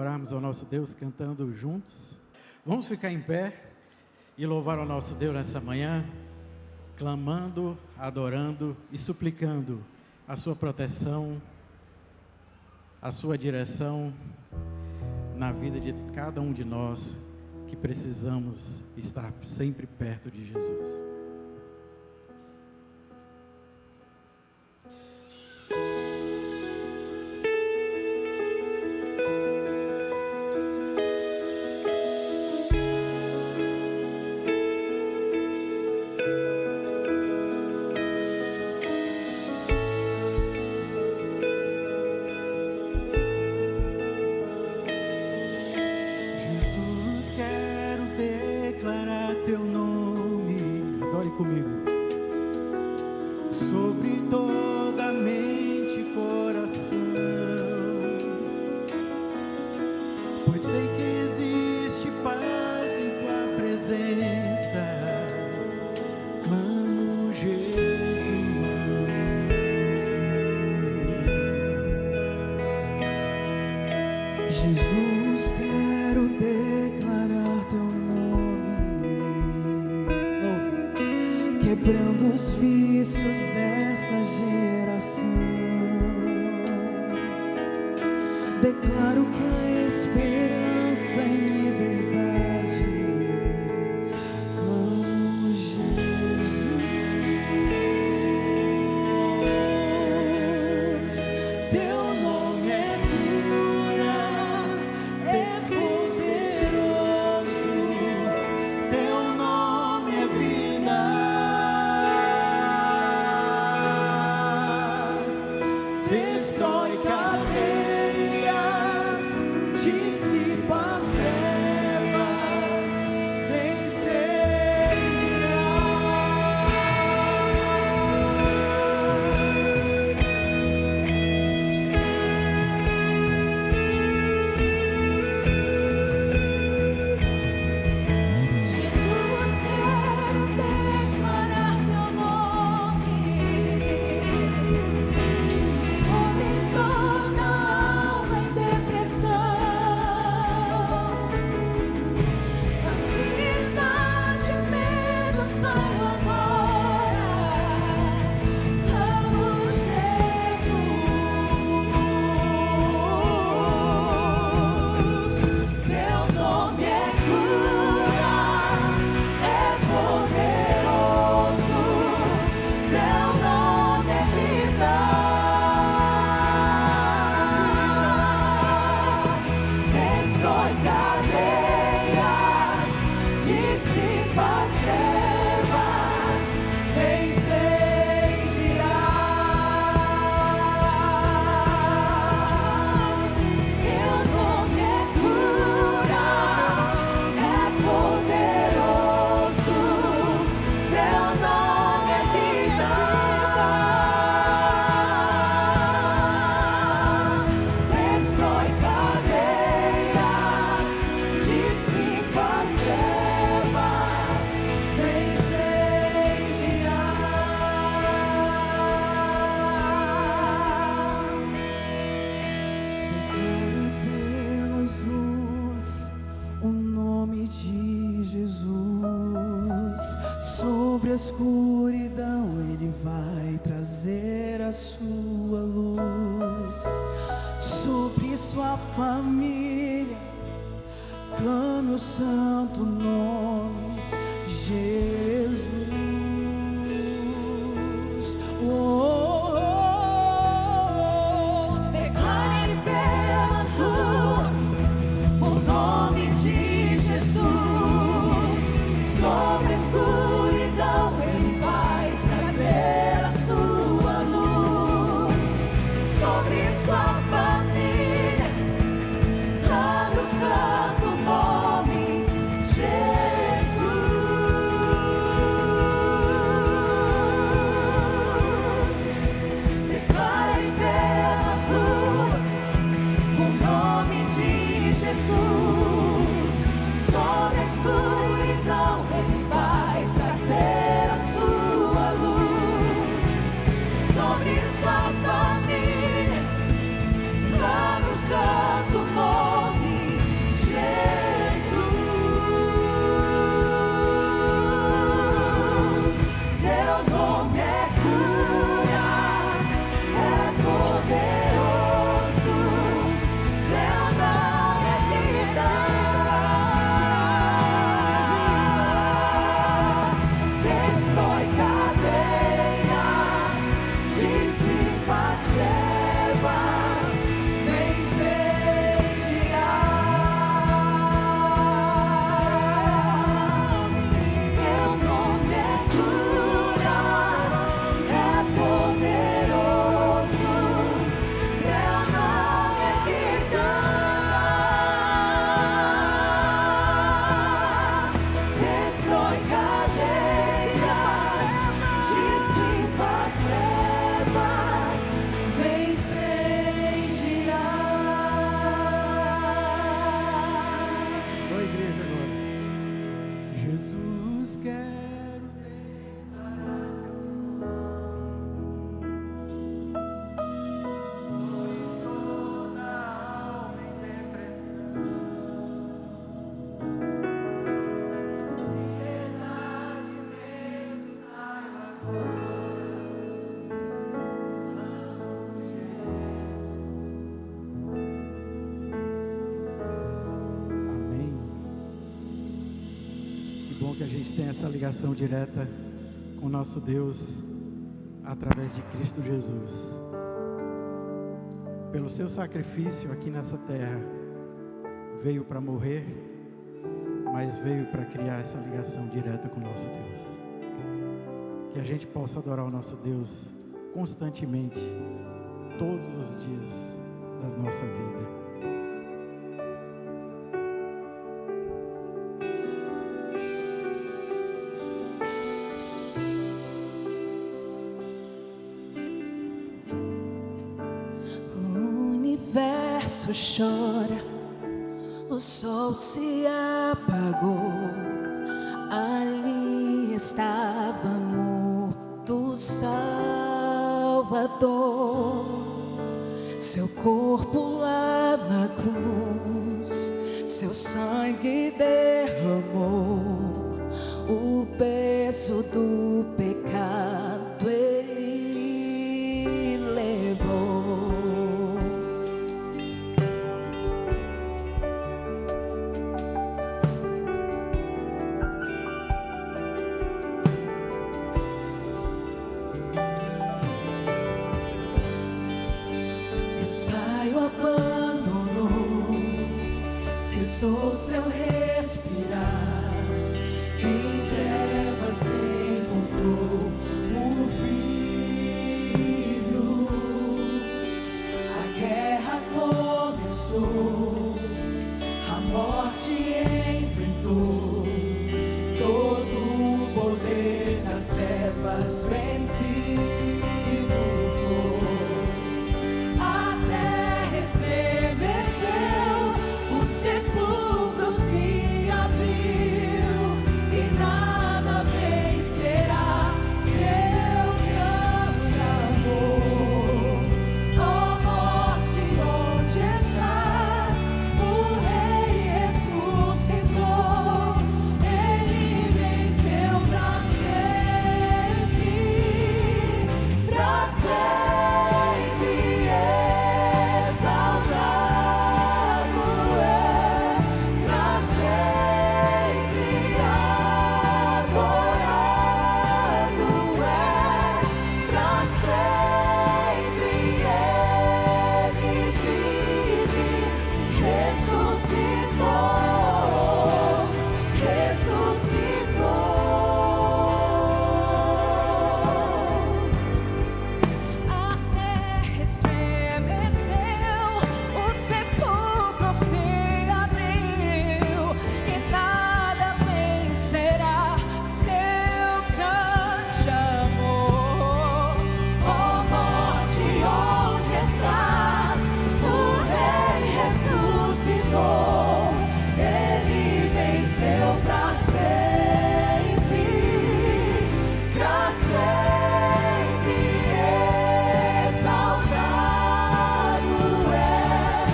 adorarmos ao nosso Deus cantando juntos. Vamos ficar em pé e louvar ao nosso Deus nessa manhã, clamando, adorando e suplicando a sua proteção, a sua direção na vida de cada um de nós que precisamos estar sempre perto de Jesus. Quebrando os vícios dessa geração, declaro que há esperança em liberdade. Clamo Jesus, teu nome é cura, é poderoso, teu nome é vida. A escuridão, Ele vai trazer a sua luz sobre sua família. Clame o santo nome Jesus. Declare pelas ruas o nome de Jesus sobre a escuridão. Ele vai trazer a sua luz sobre sua família. Clame o santo nome Jesus. Declare pelas ruas o nome de Jesus sobre a escuridão. Ele vai trazer a sua luz sobre sua família. Clame o santo nome quero toda alma em depressão. Piedade, medo, saiba agora. Amém. Que bom que a gente tem essa ligação direta com nosso Deus através de Cristo Jesus. Pelo seu sacrifício aqui nessa terra, veio para morrer, mas veio para criar essa ligação direta com nosso Deus. Que a gente possa adorar o nosso Deus constantemente, todos os dias da nossa vida. Chora, o sol se apagou, ali estava morto o Salvador, seu corpo lá na cruz, seu sangue derramou, o peso do pecado ele levou. Cessou seu respirar, em trevas encontrou o Filho. A guerra começou, a morte enfrentou, todo o poder das trevas vencido foi. A terra estremeceu, o sepulcro se abriu e nada vencerá seu grande amor. Ó morte, onde estás? O Rei ressuscitou, ele venceu para sempre exaltado é, para sempre adorado é, para sempre ele vive, ressuscitou, ressuscitou. A terra estremeceu, o sepulcro se abriu e nada vencerá seu grande amor. Ó morte, onde estás? O Rei ressuscitou, ele venceu para sempre exaltado é,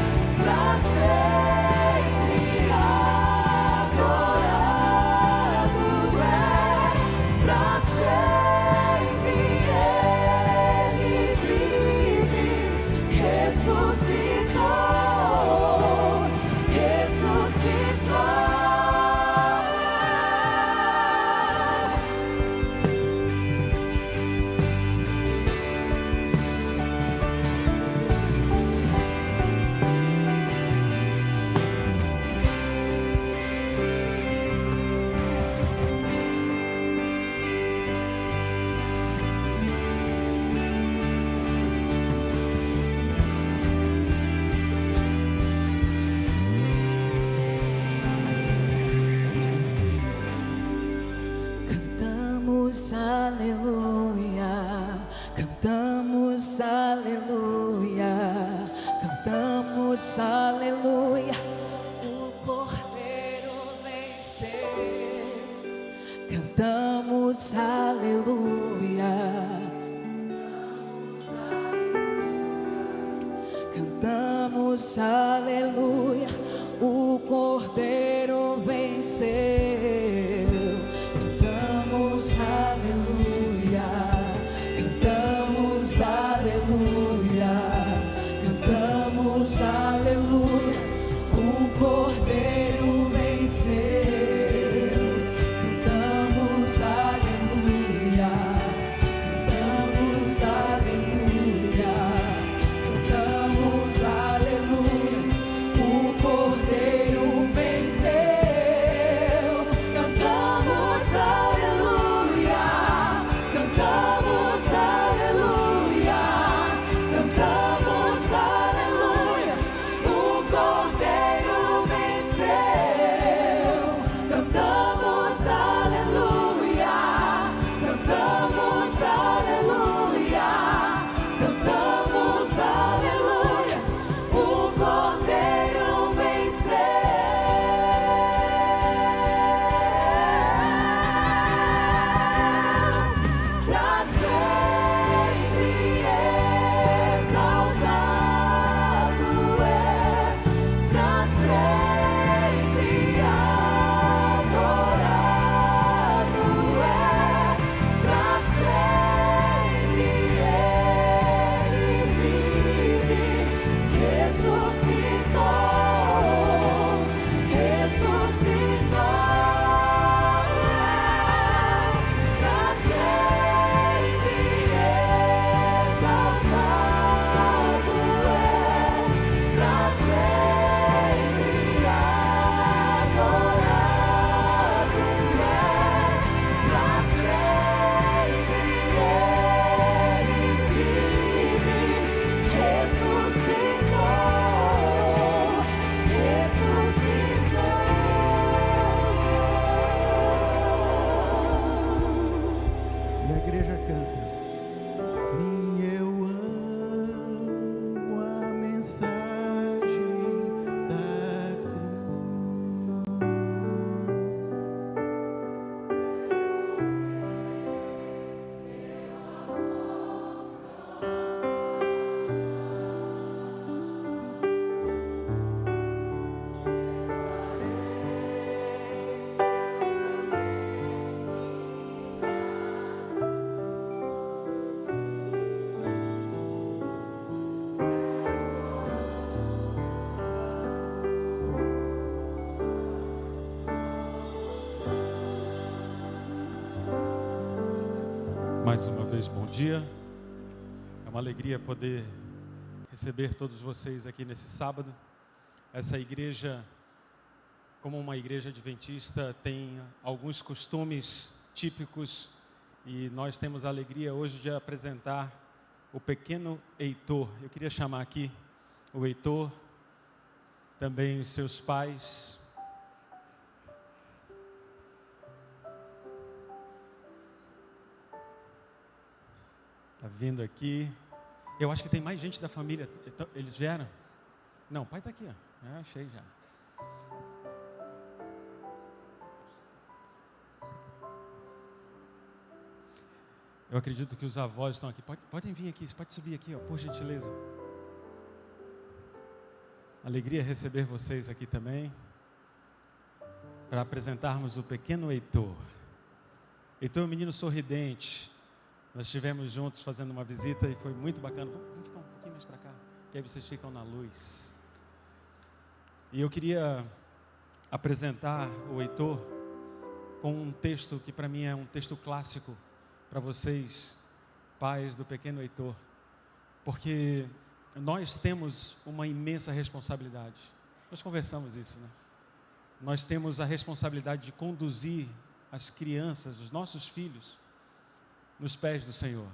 para sempre adorado é, para sempre ele vive, ressuscitou, ressuscitou. Cantamos aleluia, cantamos aleluia, cantamos aleluia. O Cordeiro venceu, cantamos aleluia. Cantamos aleluia, o Cordeiro venceu. Cantamos aleluia, cantamos aleluia, cantamos aleluia, o Cordeiro venceu. Cantamos aleluia, cantamos aleluia, cantamos aleluia, o Cordeiro venceu. Cantamos aleluia, cantamos aleluia, cantamos aleluia, o Cordeiro venceu. Cantamos aleluia, cantamos aleluia, cantamos aleluia, o Cordeiro venceu. Pra sempre exaltado é, pra sempre adorado é, pra sempre Ele vive, ressuscitou, ressuscitou, pra sempre exaltado é, pra sempre adorado é, pra sempre Ele vive, ressuscitou, ressuscitou. E a igreja canta. Sim, eu amo a mensagem da cruz. Mais uma vez, bom dia. É uma alegria poder receber todos vocês aqui nesse sábado. Essa igreja, como uma igreja adventista, tem alguns costumes típicos e nós temos a alegria hoje de apresentar o pequeno Heitor. Eu queria chamar aqui o Heitor, também os seus pais. Está vindo aqui. Eu acho que tem mais gente da família. Eles vieram? Não, o pai está aqui. Ó. Achei já. Eu acredito que os avós estão aqui. Podem vir aqui, pode subir aqui, ó, por gentileza. Alegria receber vocês aqui também. Para apresentarmos o pequeno Heitor. Heitor é um menino sorridente. Nós estivemos juntos fazendo uma visita e foi muito bacana. Vamos ficar um pouquinho mais para cá, que aí vocês ficam na luz. E eu queria apresentar o Heitor com um texto que para mim é um texto clássico para vocês, pais do pequeno Heitor. Porque nós temos uma imensa responsabilidade. Nós conversamos isso, né? Nós temos a responsabilidade de conduzir as crianças, os nossos filhos, nos pés do Senhor.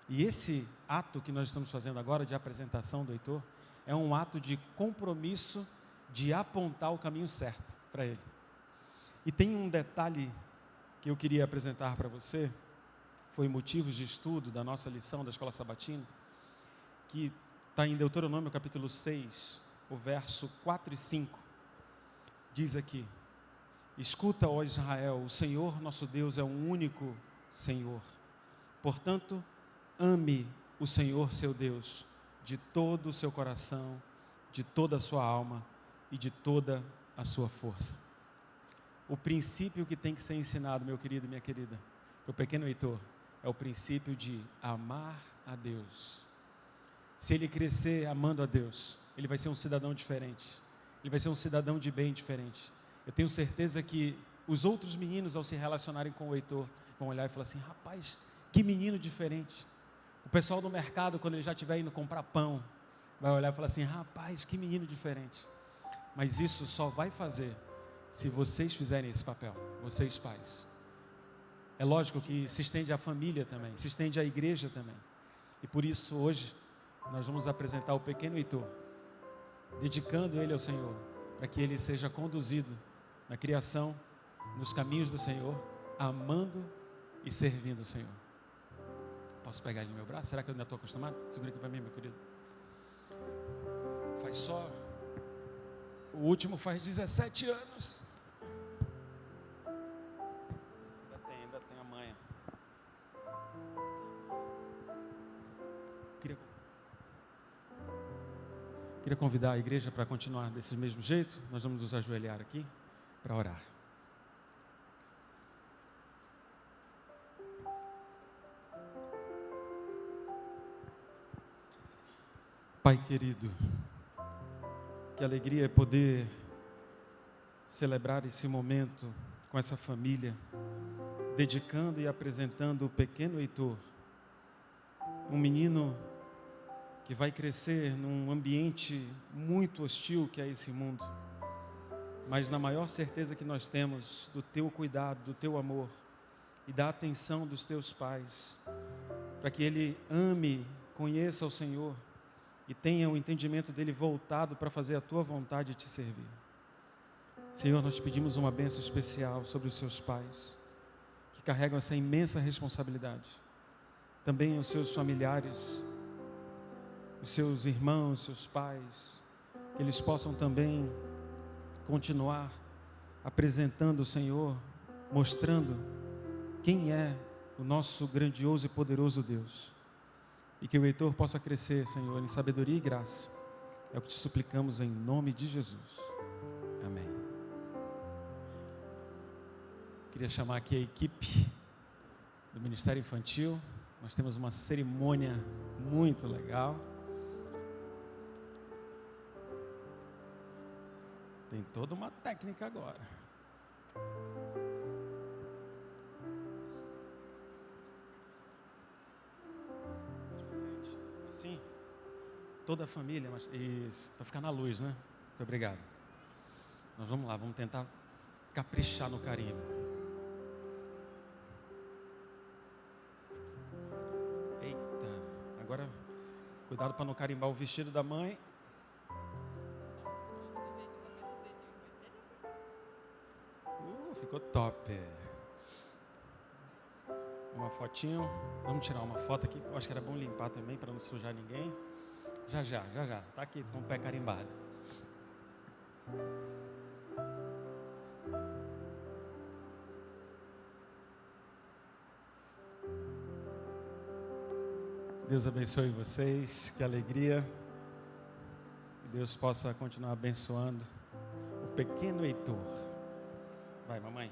E esse ato que nós estamos fazendo agora de apresentação do Heitor é um ato de compromisso de apontar o caminho certo para ele. E tem um detalhe que eu queria apresentar para você, foi motivos de estudo da nossa lição da Escola Sabatina, que está em Deuteronômio capítulo 6, o verso 4 e 5, diz aqui: Escuta, ó Israel, o Senhor nosso Deus é um único Senhor. Portanto, ame o Senhor seu Deus de todo o seu coração, de toda a sua alma e de toda a sua força. O princípio que tem que ser ensinado, meu querido e minha querida, para o pequeno Heitor, é o princípio de amar a Deus. Se ele crescer amando a Deus, ele vai ser um cidadão diferente. Ele vai ser um cidadão de bem diferente. Eu tenho certeza que os outros meninos, ao se relacionarem com o Heitor, vão olhar e falar assim: rapaz, que menino diferente. O pessoal do mercado, quando ele já estiver indo comprar pão, vai olhar e falar assim: rapaz, que menino diferente. Mas isso só vai fazer se vocês fizerem esse papel, vocês pais. É lógico que se estende à família também, se estende à igreja também. E por isso hoje nós vamos apresentar o pequeno Heitor, dedicando ele ao Senhor, para que ele seja conduzido na criação, nos caminhos do Senhor, amando e servindo o Senhor. Posso pegar ele no meu braço? Será que eu ainda estou acostumado? Segura aqui para mim, meu querido. Faz só... O último faz 17 anos. Ainda tem a manha. Queria convidar a igreja para continuar desse mesmo jeito. Nós vamos nos ajoelhar aqui para orar. Pai querido, que alegria é poder celebrar esse momento com essa família, dedicando e apresentando o pequeno Heitor, um menino que vai crescer num ambiente muito hostil que é esse mundo, mas na maior certeza que nós temos do teu cuidado, do teu amor e da atenção dos teus pais, para que ele ame, conheça o Senhor e tenha o entendimento dele voltado para fazer a tua vontade e te servir. Senhor, nós pedimos uma bênção especial sobre os seus pais, que carregam essa imensa responsabilidade. Também os seus familiares, os seus irmãos, seus pais, que eles possam também continuar apresentando o Senhor, mostrando quem é o nosso grandioso e poderoso Deus. E que o Heitor possa crescer, Senhor, em sabedoria e graça. É o que te suplicamos em nome de Jesus. Amém. Queria chamar aqui a equipe do Ministério Infantil. Nós temos uma cerimônia muito legal. Tem toda uma técnica agora. Sim, toda a família, mas isso, para ficar na luz, né? Muito obrigado. Nós vamos lá, vamos tentar caprichar no carimbo. Eita, agora cuidado para não carimbar o vestido da mãe. Ficou top. Uma fotinho. Vamos tirar uma foto aqui. Eu acho que era bom limpar também para não sujar ninguém. Já. Tá aqui com o pé carimbado. Deus abençoe vocês. Que alegria. Que Deus possa continuar abençoando o pequeno Heitor. Vai, mamãe.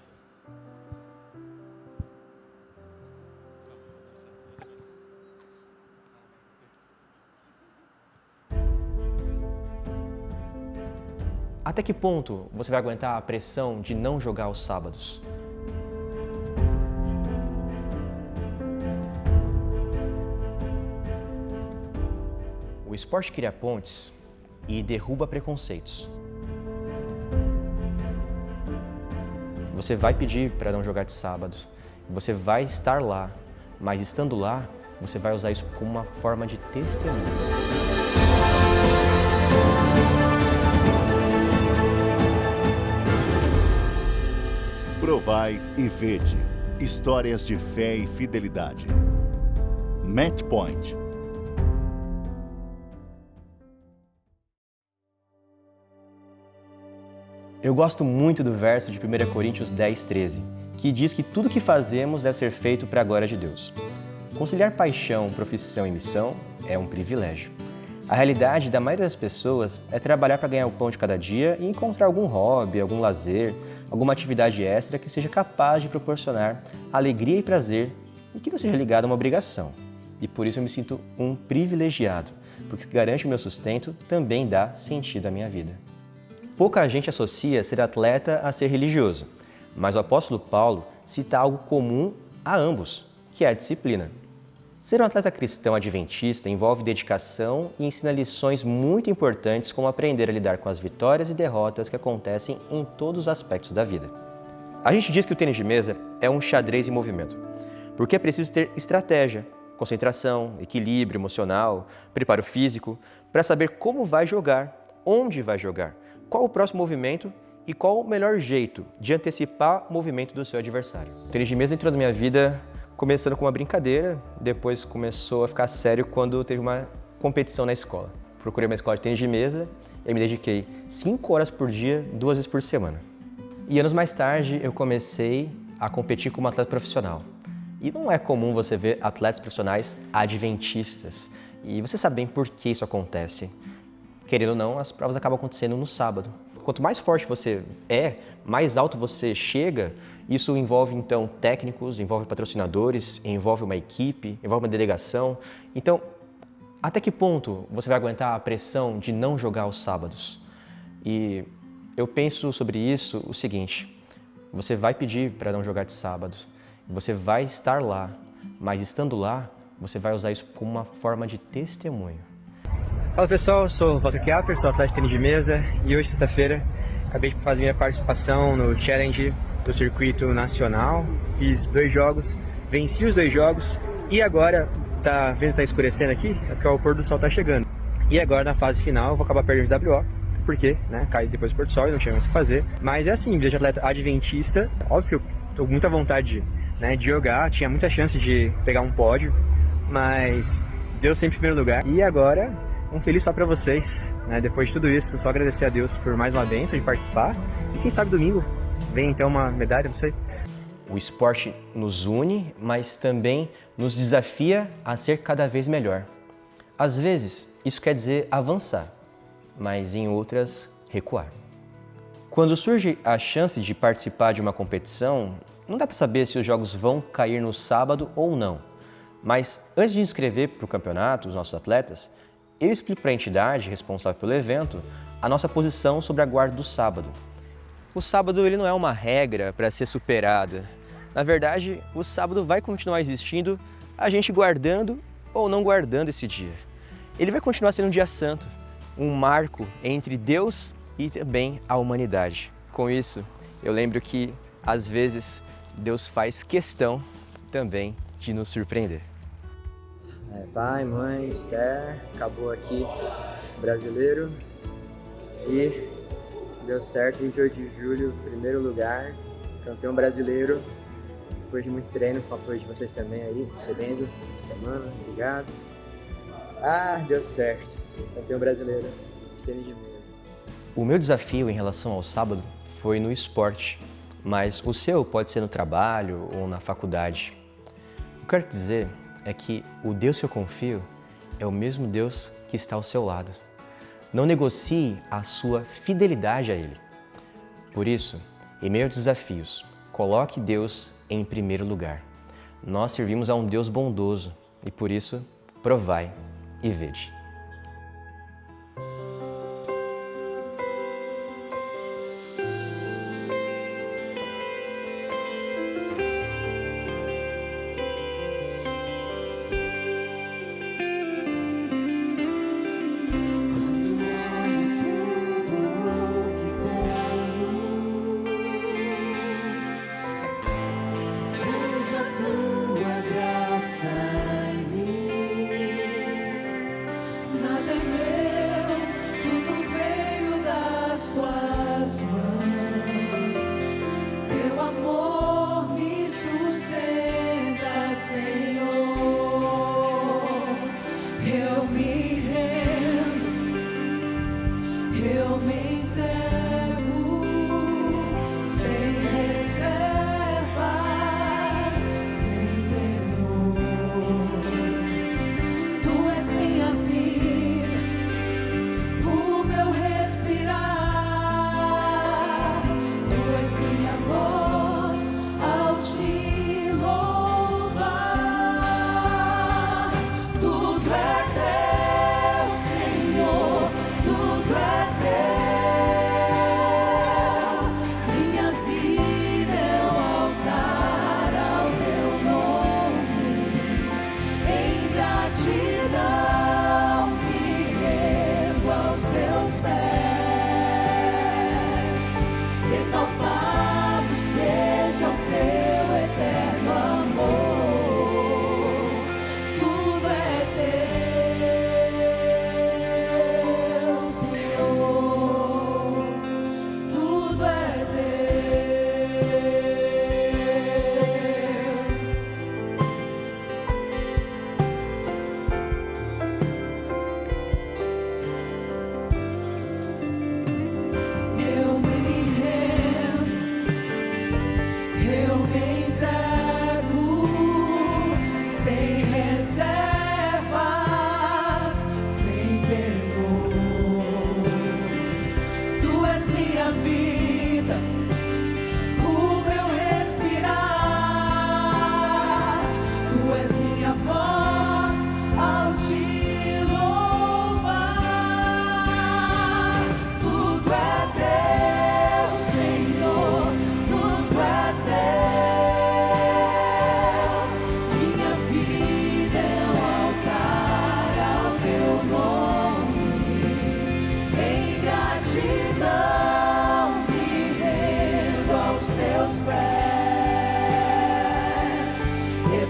Até que ponto você vai aguentar a pressão de não jogar aos sábados? O esporte cria pontes e derruba preconceitos. Você vai pedir para não jogar de sábado, você vai estar lá, mas estando lá, você vai usar isso como uma forma de testemunho. Provai e vede. Histórias de fé e fidelidade. Match Point. Eu gosto muito do verso de 1 Coríntios 10:13, que diz que tudo que fazemos deve ser feito para a glória de Deus. Conciliar paixão, profissão e missão é um privilégio. A realidade da maioria das pessoas é trabalhar para ganhar o pão de cada dia e encontrar algum hobby, algum lazer, alguma atividade extra que seja capaz de proporcionar alegria e prazer e que não seja ligado a uma obrigação. E por isso eu me sinto um privilegiado, porque o que garante o meu sustento também dá sentido à minha vida. Pouca gente associa ser atleta a ser religioso, mas o apóstolo Paulo cita algo comum a ambos, que é a disciplina. Ser um atleta cristão adventista envolve dedicação e ensina lições muito importantes como aprender a lidar com as vitórias e derrotas que acontecem em todos os aspectos da vida. A gente diz que o tênis de mesa é um xadrez em movimento, porque é preciso ter estratégia, concentração, equilíbrio emocional, preparo físico, para saber como vai jogar, onde vai jogar, qual o próximo movimento e qual o melhor jeito de antecipar o movimento do seu adversário. O tênis de mesa entrou na minha vida começando com uma brincadeira, depois começou a ficar sério quando teve uma competição na escola. Procurei uma escola de tênis de mesa e me dediquei 5 horas por dia, 2 vezes por semana. E anos mais tarde eu comecei a competir como atleta profissional. E não é comum você ver atletas profissionais adventistas. E você sabe bem por que isso acontece. Querendo ou não, as provas acabam acontecendo no sábado. Quanto mais forte você é, mais alto você chega. Isso envolve, então, técnicos, envolve patrocinadores, envolve uma equipe, envolve uma delegação. Então, até que ponto você vai aguentar a pressão de não jogar aos sábados? E eu penso sobre isso o seguinte: você vai pedir para não jogar de sábado, você vai estar lá, mas estando lá, você vai usar isso como uma forma de testemunho. Fala pessoal, eu sou o Walter Kiaper, sou atleta de tênis de mesa e hoje, sexta-feira, acabei de fazer minha participação no Challenge do circuito nacional. Fiz 2 jogos, venci os 2 jogos e agora tá escurecendo aqui, porque o pôr do sol tá chegando. E agora na fase final eu vou acabar perdendo o WO, porque cai depois do pôr do sol e não tinha mais o que fazer. Mas é assim, vida de atleta adventista, óbvio que eu tô com muita vontade de jogar, tinha muita chance de pegar um pódio, mas Deus sempre em primeiro lugar. E agora, um feliz só pra vocês, depois de tudo isso, só agradecer a Deus por mais uma bênção de participar e quem sabe domingo vem então uma medalha, não sei. O esporte nos une, mas também nos desafia a ser cada vez melhor. Às vezes, isso quer dizer avançar, mas em outras, recuar. Quando surge a chance de participar de uma competição, não dá para saber se os jogos vão cair no sábado ou não. Mas antes de inscrever para o campeonato, os nossos atletas, eu explico para a entidade responsável pelo evento a nossa posição sobre a guarda do sábado. O sábado ele não é uma regra para ser superada. Na verdade, o sábado vai continuar existindo, a gente guardando ou não guardando esse dia. Ele vai continuar sendo um dia santo, um marco entre Deus e também a humanidade. Com isso, eu lembro que, às vezes, Deus faz questão também de nos surpreender. Pai, mãe, Esther, acabou aqui o brasileiro e deu certo, 28 de julho, primeiro lugar, campeão brasileiro, depois de muito treino, com o apoio de vocês também aí, recebendo essa semana, obrigado. Deu certo, campeão brasileiro de tênis de mesa. O meu desafio em relação ao sábado foi no esporte, mas o seu pode ser no trabalho ou na faculdade. O que eu quero dizer é que o Deus que eu confio é o mesmo Deus que está ao seu lado. Não negocie a sua fidelidade a Ele. Por isso, em meio aos desafios, coloque Deus em primeiro lugar. Nós servimos a um Deus bondoso e por isso, provai e vede. Veja tua graça em mim. Nada é meu, tudo veio das tuas mãos. Teu amor me sustenta, Senhor. Eu me rendo, eu me entrego.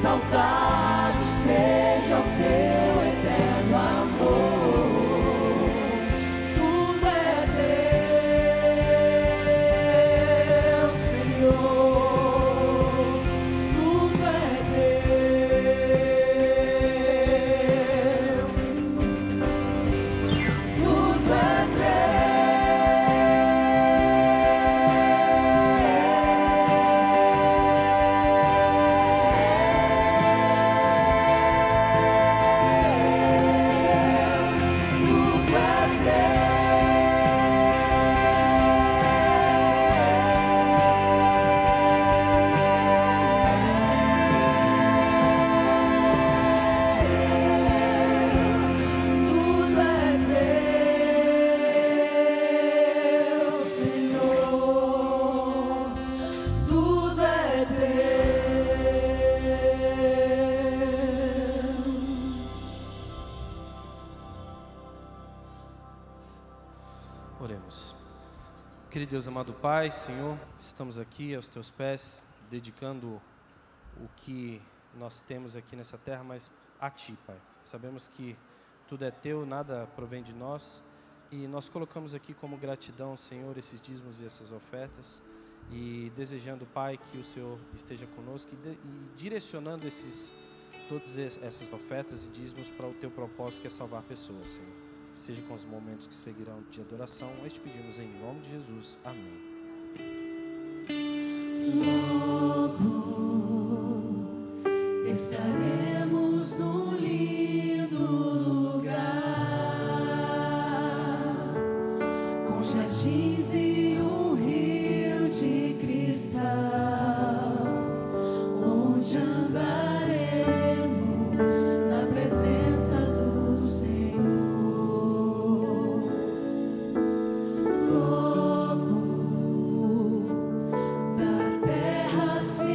exaltado seja o teu eterno amor. Tudo é teu, Senhor. Tudo é teu. Tudo é Oremos. Querido Deus, amado Pai, Senhor, estamos aqui aos Teus pés, dedicando o que nós temos aqui nessa terra, mas a Ti, Pai. Sabemos que tudo é Teu, nada provém de nós, e nós colocamos aqui como gratidão, Senhor, esses dízimos e essas ofertas, e desejando, Pai, que o Senhor esteja conosco e direcionando todas essas ofertas e dízimos para o Teu propósito, que é salvar pessoas, Senhor. Seja com os momentos que seguirão de adoração, nós te pedimos em nome de Jesus. Amém. Logo estaremos num lindo lugar, com jardins e um rio de cristal, onde andaremos na presença do Senhor. Logo da terra se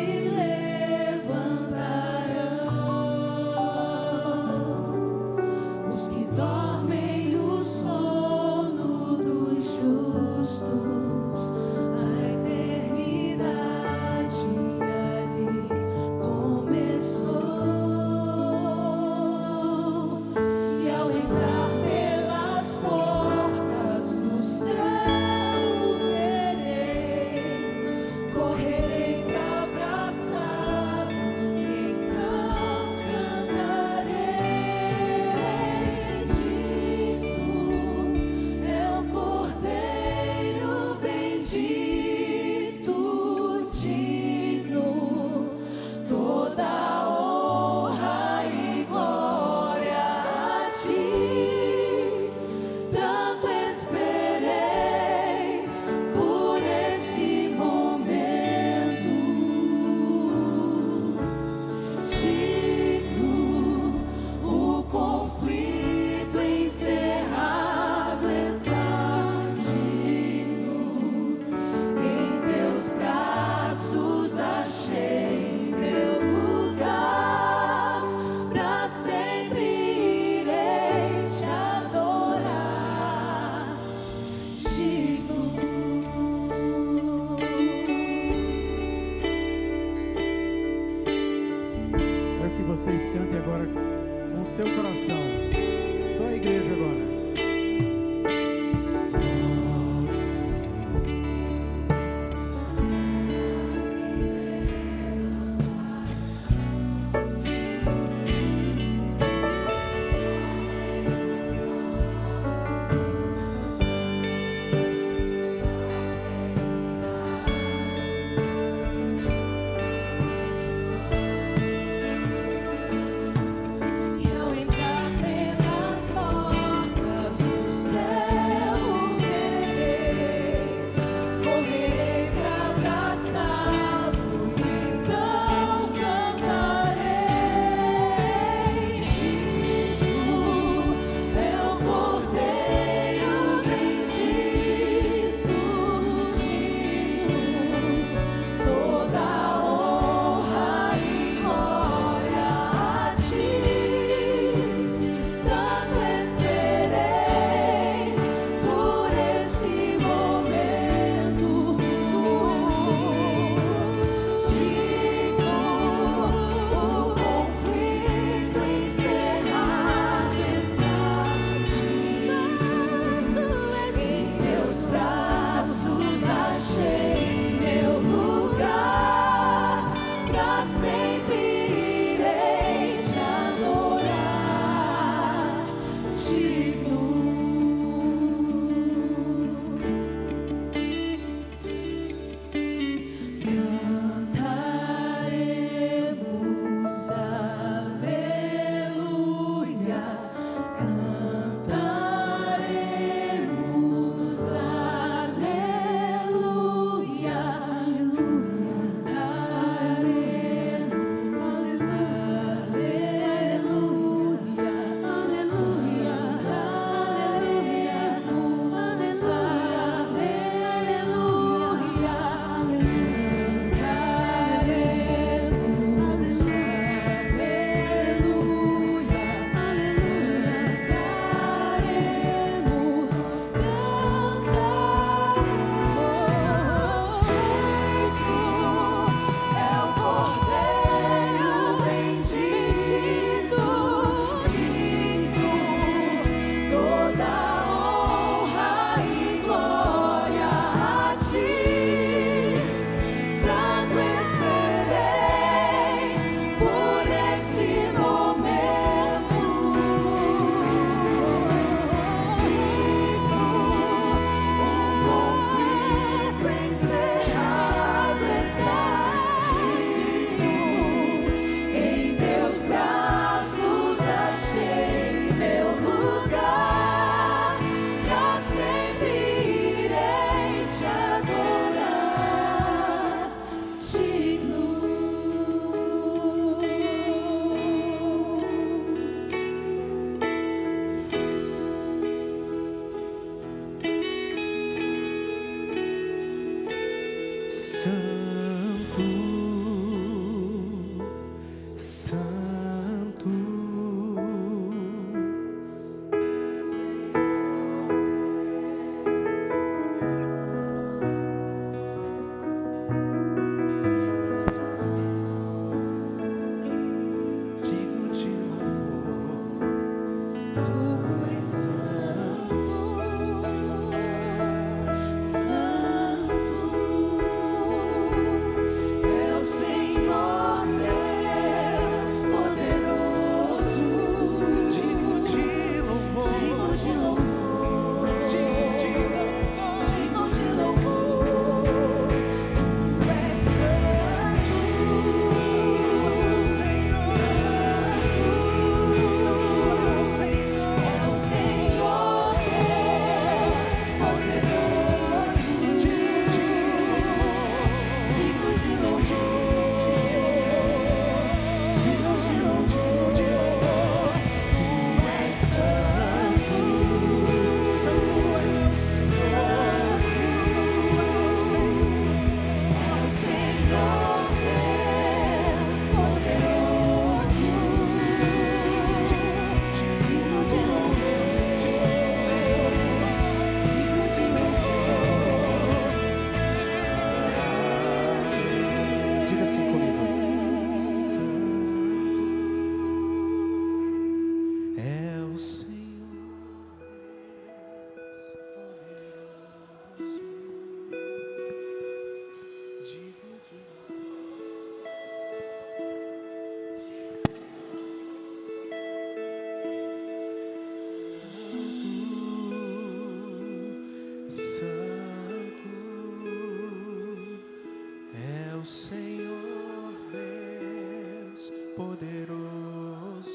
poderoso,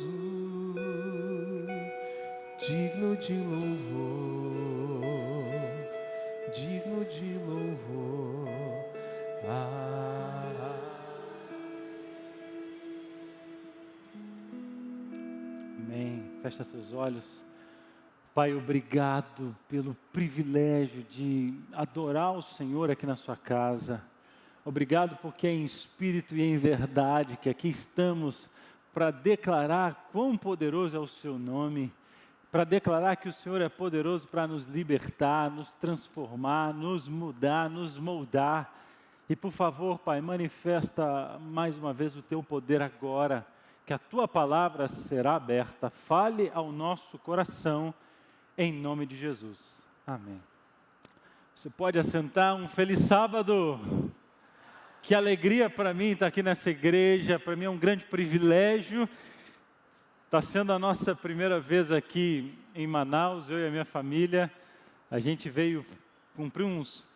digno de louvor, digno de louvor. Amém. Fecha seus olhos. Pai, obrigado pelo privilégio de adorar o Senhor aqui na sua casa. Obrigado porque é em espírito e em verdade que aqui estamos para declarar quão poderoso é o seu nome, para declarar que o Senhor é poderoso para nos libertar, nos transformar, nos mudar, nos moldar. E por favor, Pai, manifesta mais uma vez o teu poder agora, que a tua palavra será aberta, fale ao nosso coração, em nome de Jesus. Amém. Você pode assentar. Um feliz sábado. Que alegria para mim estar aqui nessa igreja, para mim é um grande privilégio. Está sendo a nossa primeira vez aqui em Manaus, eu e a minha família. A gente veio cumprir uns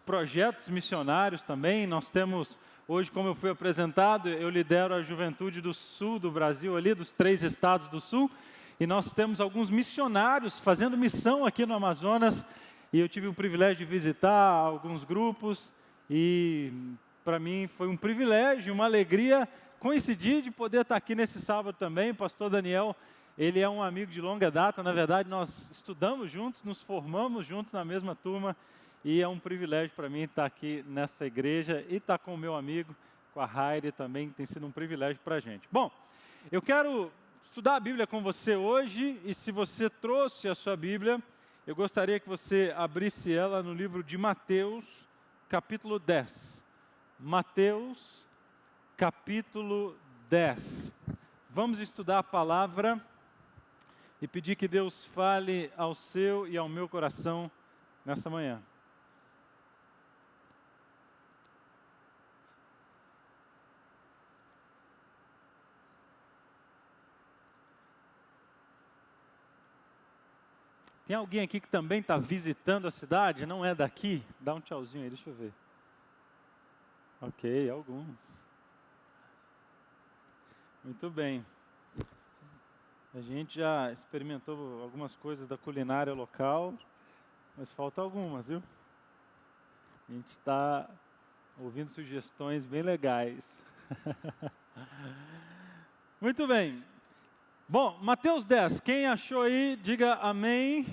projetos missionários também. Nós temos, hoje, como eu fui apresentado, eu lidero a juventude do sul do Brasil, ali dos 3 estados do sul. E nós temos alguns missionários fazendo missão aqui no Amazonas. E eu tive o privilégio de visitar alguns grupos. E para mim foi um privilégio, uma alegria coincidir de poder estar aqui nesse sábado também. O pastor Daniel, ele é um amigo de longa data. Na verdade, nós estudamos juntos, nos formamos juntos na mesma turma. E é um privilégio para mim estar aqui nessa igreja e estar com o meu amigo, com a Raire também, tem sido um privilégio para a gente. Bom, eu quero estudar a Bíblia com você hoje, e se você trouxe a sua Bíblia, eu gostaria que você abrisse ela no livro de Mateus, capítulo 10. Mateus, capítulo 10. Vamos estudar a palavra e pedir que Deus fale ao seu e ao meu coração nessa manhã. Tem alguém aqui que também está visitando a cidade? Não é daqui? Dá um tchauzinho aí, deixa eu ver. Ok, alguns. Muito bem. A gente já experimentou algumas coisas da culinária local, mas falta algumas, viu? A gente está ouvindo sugestões bem legais. Muito bem. Bom, Mateus 10, quem achou aí, diga amém.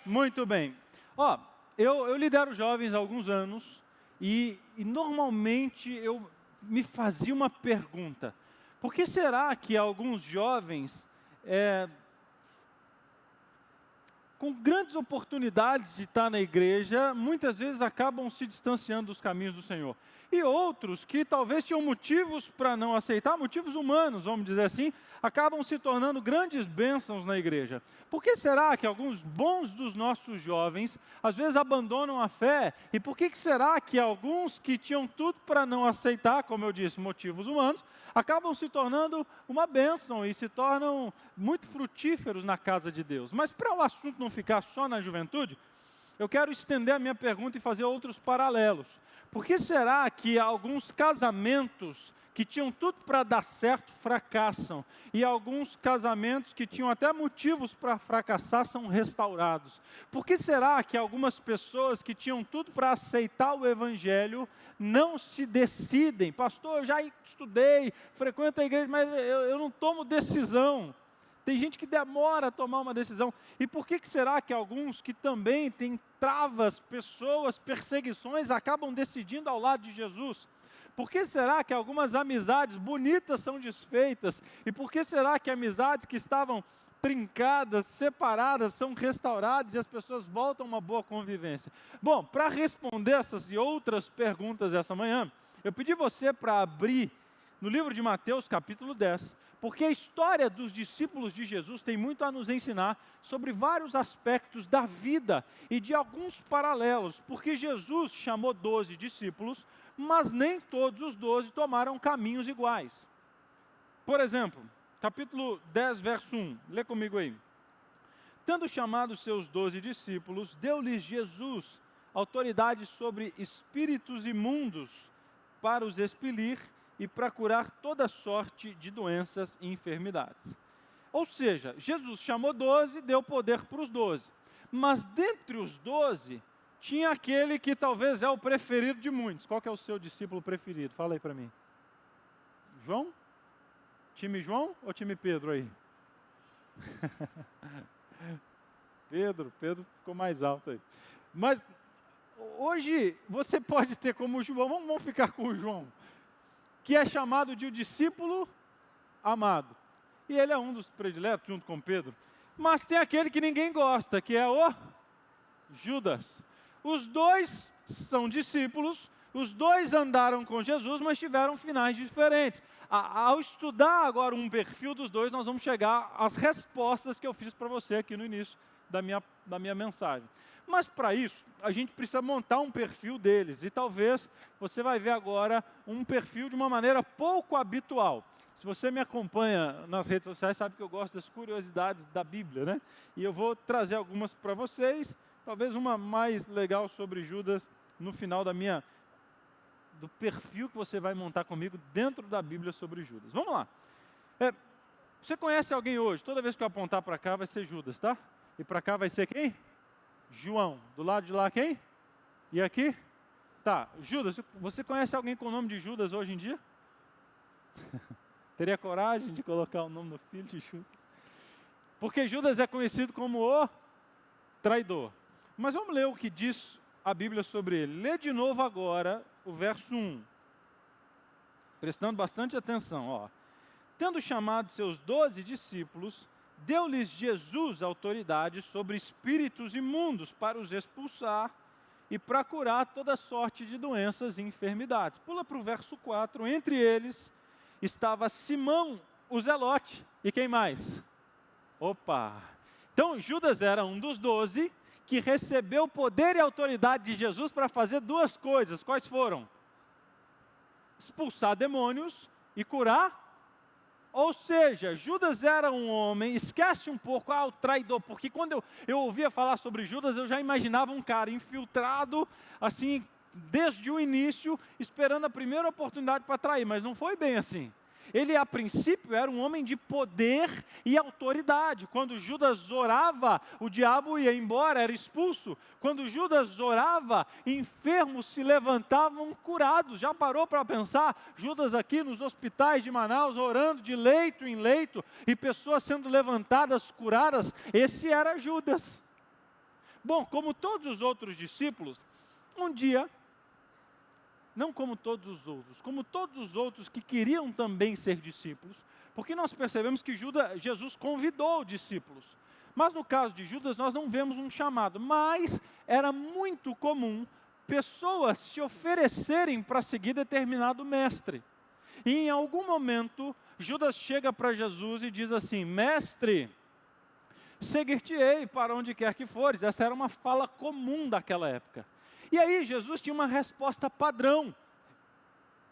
Muito bem. Ó, eu lidero jovens há alguns anos e normalmente eu me fazia uma pergunta. Por que será que alguns jovens, com grandes oportunidades de estar na igreja, muitas vezes acabam se distanciando dos caminhos do Senhor? E outros que talvez tinham motivos para não aceitar, motivos humanos, vamos dizer assim, acabam se tornando grandes bênçãos na igreja. Por que será que alguns bons dos nossos jovens, às vezes abandonam a fé? E por que será que alguns que tinham tudo para não aceitar, como eu disse, motivos humanos, acabam se tornando uma bênção e se tornam muito frutíferos na casa de Deus? Mas para o assunto não ficar só na juventude, eu quero estender a minha pergunta e fazer outros paralelos. Por que será que alguns casamentos que tinham tudo para dar certo fracassam, e alguns casamentos que tinham até motivos para fracassar são restaurados? Por que será que algumas pessoas que tinham tudo para aceitar o evangelho não se decidem? Pastor, eu já estudei, frequento a igreja, mas eu não tomo decisão. Tem gente que demora a tomar uma decisão. E por que será que alguns que também têm travas, pessoas, perseguições, acabam decidindo ao lado de Jesus? Por que será que algumas amizades bonitas são desfeitas? E por que será que amizades que estavam trincadas, separadas, são restauradas e as pessoas voltam a uma boa convivência? Bom, para responder essas e outras perguntas essa manhã, eu pedi você para abrir no livro de Mateus, capítulo 10, porque a história dos discípulos de Jesus tem muito a nos ensinar sobre vários aspectos da vida e de alguns paralelos, porque Jesus chamou 12 discípulos, mas nem todos os 12 tomaram caminhos iguais. Por exemplo, capítulo 10, verso 1, lê comigo aí. Tendo chamado seus 12 discípulos, deu-lhes Jesus autoridade sobre espíritos imundos para os expelir e para curar toda sorte de doenças e enfermidades. Ou seja, Jesus chamou 12, deu poder para os 12. Mas dentre os 12, tinha aquele que talvez é o preferido de muitos. Qual que é o seu discípulo preferido? Fala aí para mim. João? Time João ou time Pedro aí? Pedro ficou mais alto aí. Mas hoje você pode ter como João, vamos ficar com o João, que é chamado de o discípulo amado. E ele é um dos prediletos junto com Pedro. Mas tem aquele que ninguém gosta, que é o Judas. Os dois são discípulos, os dois andaram com Jesus, mas tiveram finais diferentes. Ao estudar agora um perfil dos dois, nós vamos chegar às respostas que eu fiz para você aqui no início da minha mensagem. Mas para isso, a gente precisa montar um perfil deles. E talvez você vai ver agora um perfil de uma maneira pouco habitual. Se você me acompanha nas redes sociais, sabe que eu gosto das curiosidades da Bíblia, né? E eu vou trazer algumas para vocês, talvez uma mais legal sobre Judas no final do perfil que você vai montar comigo dentro da Bíblia sobre Judas. Vamos lá. Você conhece alguém hoje? Toda vez que eu apontar para cá vai ser Judas, tá? E para cá vai ser quem? João. Do lado de lá quem? E aqui? Tá, Judas. Você conhece alguém com o nome de Judas hoje em dia? Teria coragem de colocar o nome do filho de Judas? Porque Judas é conhecido como o traidor. Mas vamos ler o que diz a Bíblia sobre ele. Lê de novo agora o verso 1. Prestando bastante atenção. Ó. Tendo chamado seus 12 discípulos, deu-lhes Jesus autoridade sobre espíritos imundos para os expulsar e para curar toda sorte de doenças e enfermidades. Pula para o verso 4. Entre eles estava Simão, o Zelote. E quem mais? Opa! Então Judas era um dos 12 que recebeu o poder e autoridade de Jesus para fazer duas coisas. Quais foram? Expulsar demônios e curar. Ou seja, Judas era um homem, esquece um pouco, o traidor, porque quando eu ouvia falar sobre Judas, eu já imaginava um cara infiltrado, assim, desde o início, esperando a primeira oportunidade para trair, mas não foi bem assim. Ele, a princípio, era um homem de poder e autoridade. Quando Judas orava, o diabo ia embora, era expulso. Quando Judas orava, enfermos se levantavam curados. Já parou para pensar? Judas aqui nos hospitais de Manaus, orando de leito em leito, e pessoas sendo levantadas, curadas. Esse era Judas. Bom, como todos os outros discípulos, um dia, não como todos os outros, como todos os outros que queriam também ser discípulos, porque nós percebemos que Jesus convidou discípulos. Mas no caso de Judas nós não vemos um chamado, mas era muito comum pessoas se oferecerem para seguir determinado mestre. E em algum momento Judas chega para Jesus e diz assim: mestre, seguir-te-ei para onde quer que fores. Essa era uma fala comum daquela época. E aí Jesus tinha uma resposta padrão.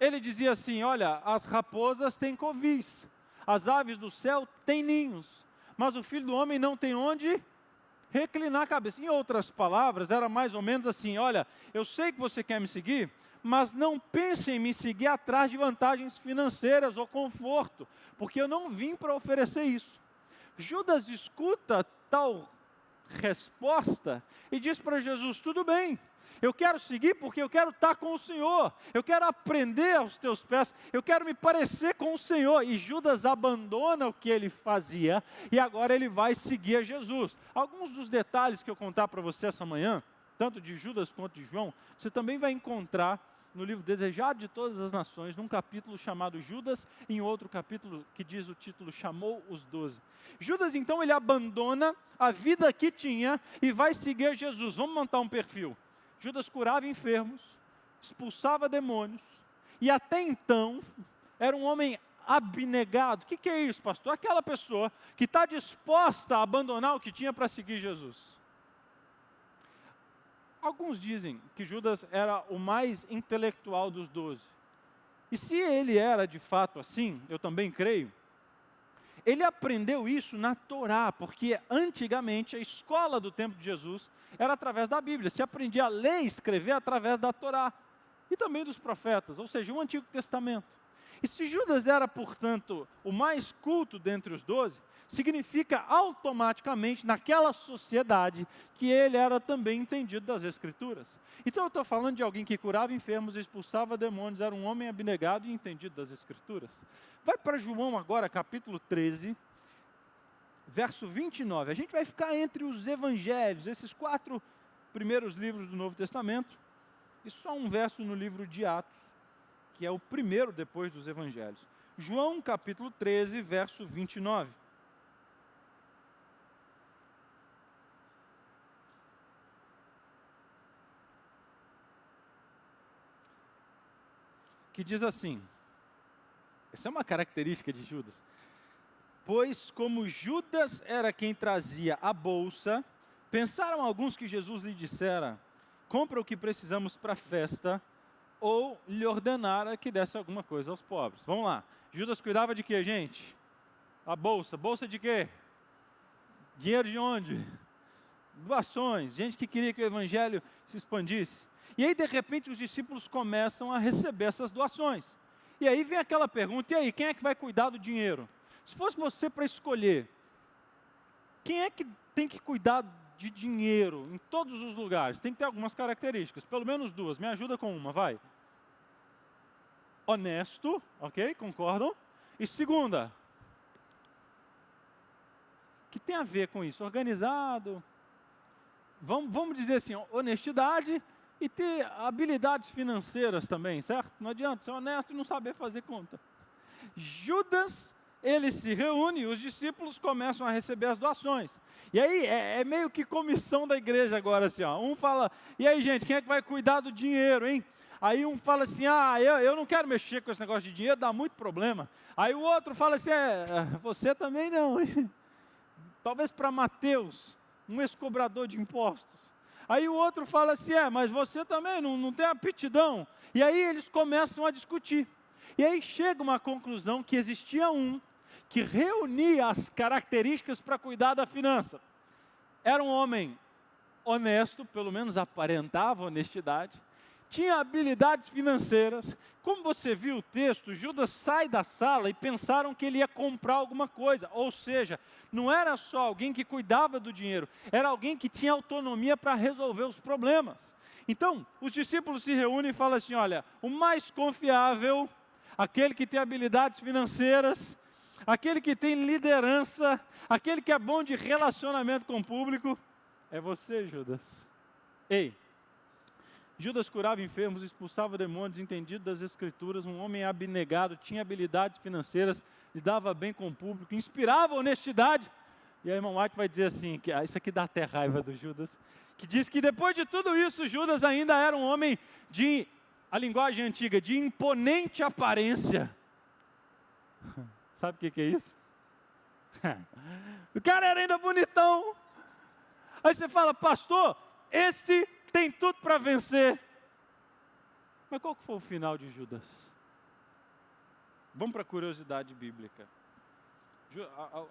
Ele dizia assim: olha, as raposas têm covis, as aves do céu têm ninhos, mas o Filho do Homem não tem onde reclinar a cabeça. Em outras palavras, era mais ou menos assim: olha, eu sei que você quer me seguir, mas não pense em me seguir atrás de vantagens financeiras ou conforto, porque eu não vim para oferecer isso. Judas escuta tal resposta e diz para Jesus: tudo bem, eu quero seguir porque eu quero estar com o Senhor, eu quero aprender aos teus pés, eu quero me parecer com o Senhor. E Judas abandona o que ele fazia e agora ele vai seguir a Jesus. Alguns dos detalhes que eu contar para você essa manhã, tanto de Judas quanto de João, você também vai encontrar no livro Desejado de Todas as Nações, num capítulo chamado Judas, e em outro capítulo que diz o título, Chamou os 12. Judas então ele abandona a vida que tinha e vai seguir a Jesus. Vamos montar um perfil. Judas curava enfermos, expulsava demônios, e até então era um homem abnegado. O que é isso, pastor? Aquela pessoa que está disposta a abandonar o que tinha para seguir Jesus. Alguns dizem que Judas era o mais intelectual dos 12. E se ele era de fato assim, eu também creio, ele aprendeu isso na Torá, porque antigamente a escola do tempo de Jesus era através da Bíblia. Se aprendia a ler e escrever através da Torá. E também dos profetas, ou seja, o Antigo Testamento. E se Judas era, portanto, o mais culto dentre os 12, significa automaticamente, naquela sociedade, que ele era também entendido das Escrituras. Então eu estou falando de alguém que curava enfermos, expulsava demônios, era um homem abnegado e entendido das Escrituras. Vai para João agora, capítulo 13, verso 29. A gente vai ficar entre os evangelhos, esses 4 primeiros livros do Novo Testamento, e só um verso no livro de Atos, que é o primeiro depois dos evangelhos. João capítulo 13, verso 29. Que diz assim, essa é uma característica de Judas. Pois como Judas era quem trazia a bolsa, pensaram alguns que Jesus lhe dissera, compra o que precisamos para a festa, ou lhe ordenara que desse alguma coisa aos pobres. Vamos lá. Judas cuidava de quê, gente? A bolsa. Bolsa de quê? Dinheiro de onde? Doações. Gente que queria que o evangelho se expandisse. E aí, de repente, os discípulos começam a receber essas doações. E aí vem aquela pergunta, e aí, quem é que vai cuidar do dinheiro? Se fosse você para escolher, quem é que tem que cuidar de dinheiro em todos os lugares? Tem que ter algumas características, pelo menos 2. Me ajuda com uma, vai. Honesto, ok? Concordam? E segunda, que tem a ver com isso? Organizado. Vamos dizer assim, honestidade e ter habilidades financeiras também, certo? Não adianta ser honesto e não saber fazer conta. Judas, ele se reúne, os discípulos começam a receber as doações. E aí é meio que comissão da igreja agora, assim, ó. Um fala, e aí gente, quem é que vai cuidar do dinheiro, hein? Aí um fala assim, eu não quero mexer com esse negócio de dinheiro, dá muito problema. Aí o outro fala assim, você também não, hein? Talvez para Mateus, um ex-cobrador de impostos. Aí o outro fala assim, mas você também não tem aptidão. E aí eles começam a discutir. E aí chega uma conclusão que existia um que reunia as características para cuidar da finança. Era um homem honesto, pelo menos aparentava honestidade, tinha habilidades financeiras. Como você viu o texto, Judas sai da sala e pensaram que ele ia comprar alguma coisa. Ou seja, não era só alguém que cuidava do dinheiro, era alguém que tinha autonomia para resolver os problemas. Então, os discípulos se reúnem e falam assim, olha, o mais confiável, aquele que tem habilidades financeiras, aquele que tem liderança, aquele que é bom de relacionamento com o público, é você, Judas. Ei, Judas curava enfermos, expulsava demônios, entendido das Escrituras, um homem abnegado, tinha habilidades financeiras, lidava bem com o público, inspirava honestidade. E aí, irmão White vai dizer assim, que isso aqui dá até raiva do Judas, que diz que depois de tudo isso, Judas ainda era um homem de, a linguagem antiga, de imponente aparência. Sabe o que é isso? O cara era ainda bonitão. Aí você fala, pastor, esse tem tudo para vencer. Mas qual que foi o final de Judas? Vamos para a curiosidade bíblica.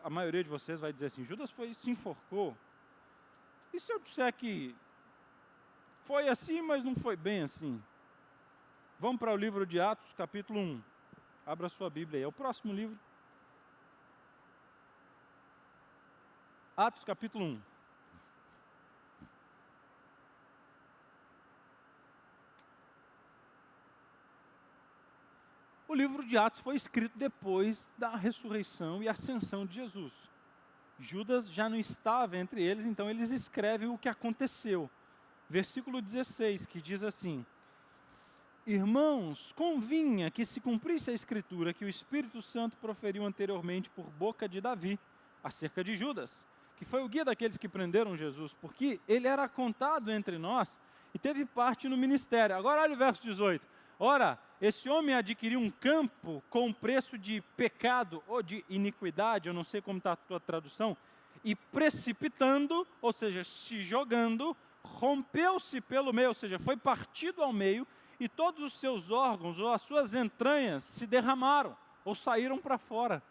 A maioria de vocês vai dizer assim, Judas se enforcou. E se eu disser que foi assim, mas não foi bem assim? Vamos para o livro de Atos, capítulo 1. Abra sua Bíblia aí, é o próximo livro. Atos, capítulo 1. O livro de Atos foi escrito depois da ressurreição e ascensão de Jesus. Judas já não estava entre eles, então eles escrevem o que aconteceu. Versículo 16, que diz assim, irmãos, convinha que se cumprisse a escritura que o Espírito Santo proferiu anteriormente por boca de Davi, acerca de Judas, que foi o guia daqueles que prenderam Jesus, porque ele era contado entre nós e teve parte no ministério. Agora olha o verso 18. Ora, esse homem adquiriu um campo com preço de pecado ou de iniquidade, eu não sei como está a tua tradução, e precipitando, ou seja, se jogando, rompeu-se pelo meio, ou seja, foi partido ao meio, e todos os seus órgãos ou as suas entranhas se derramaram, ou saíram para fora.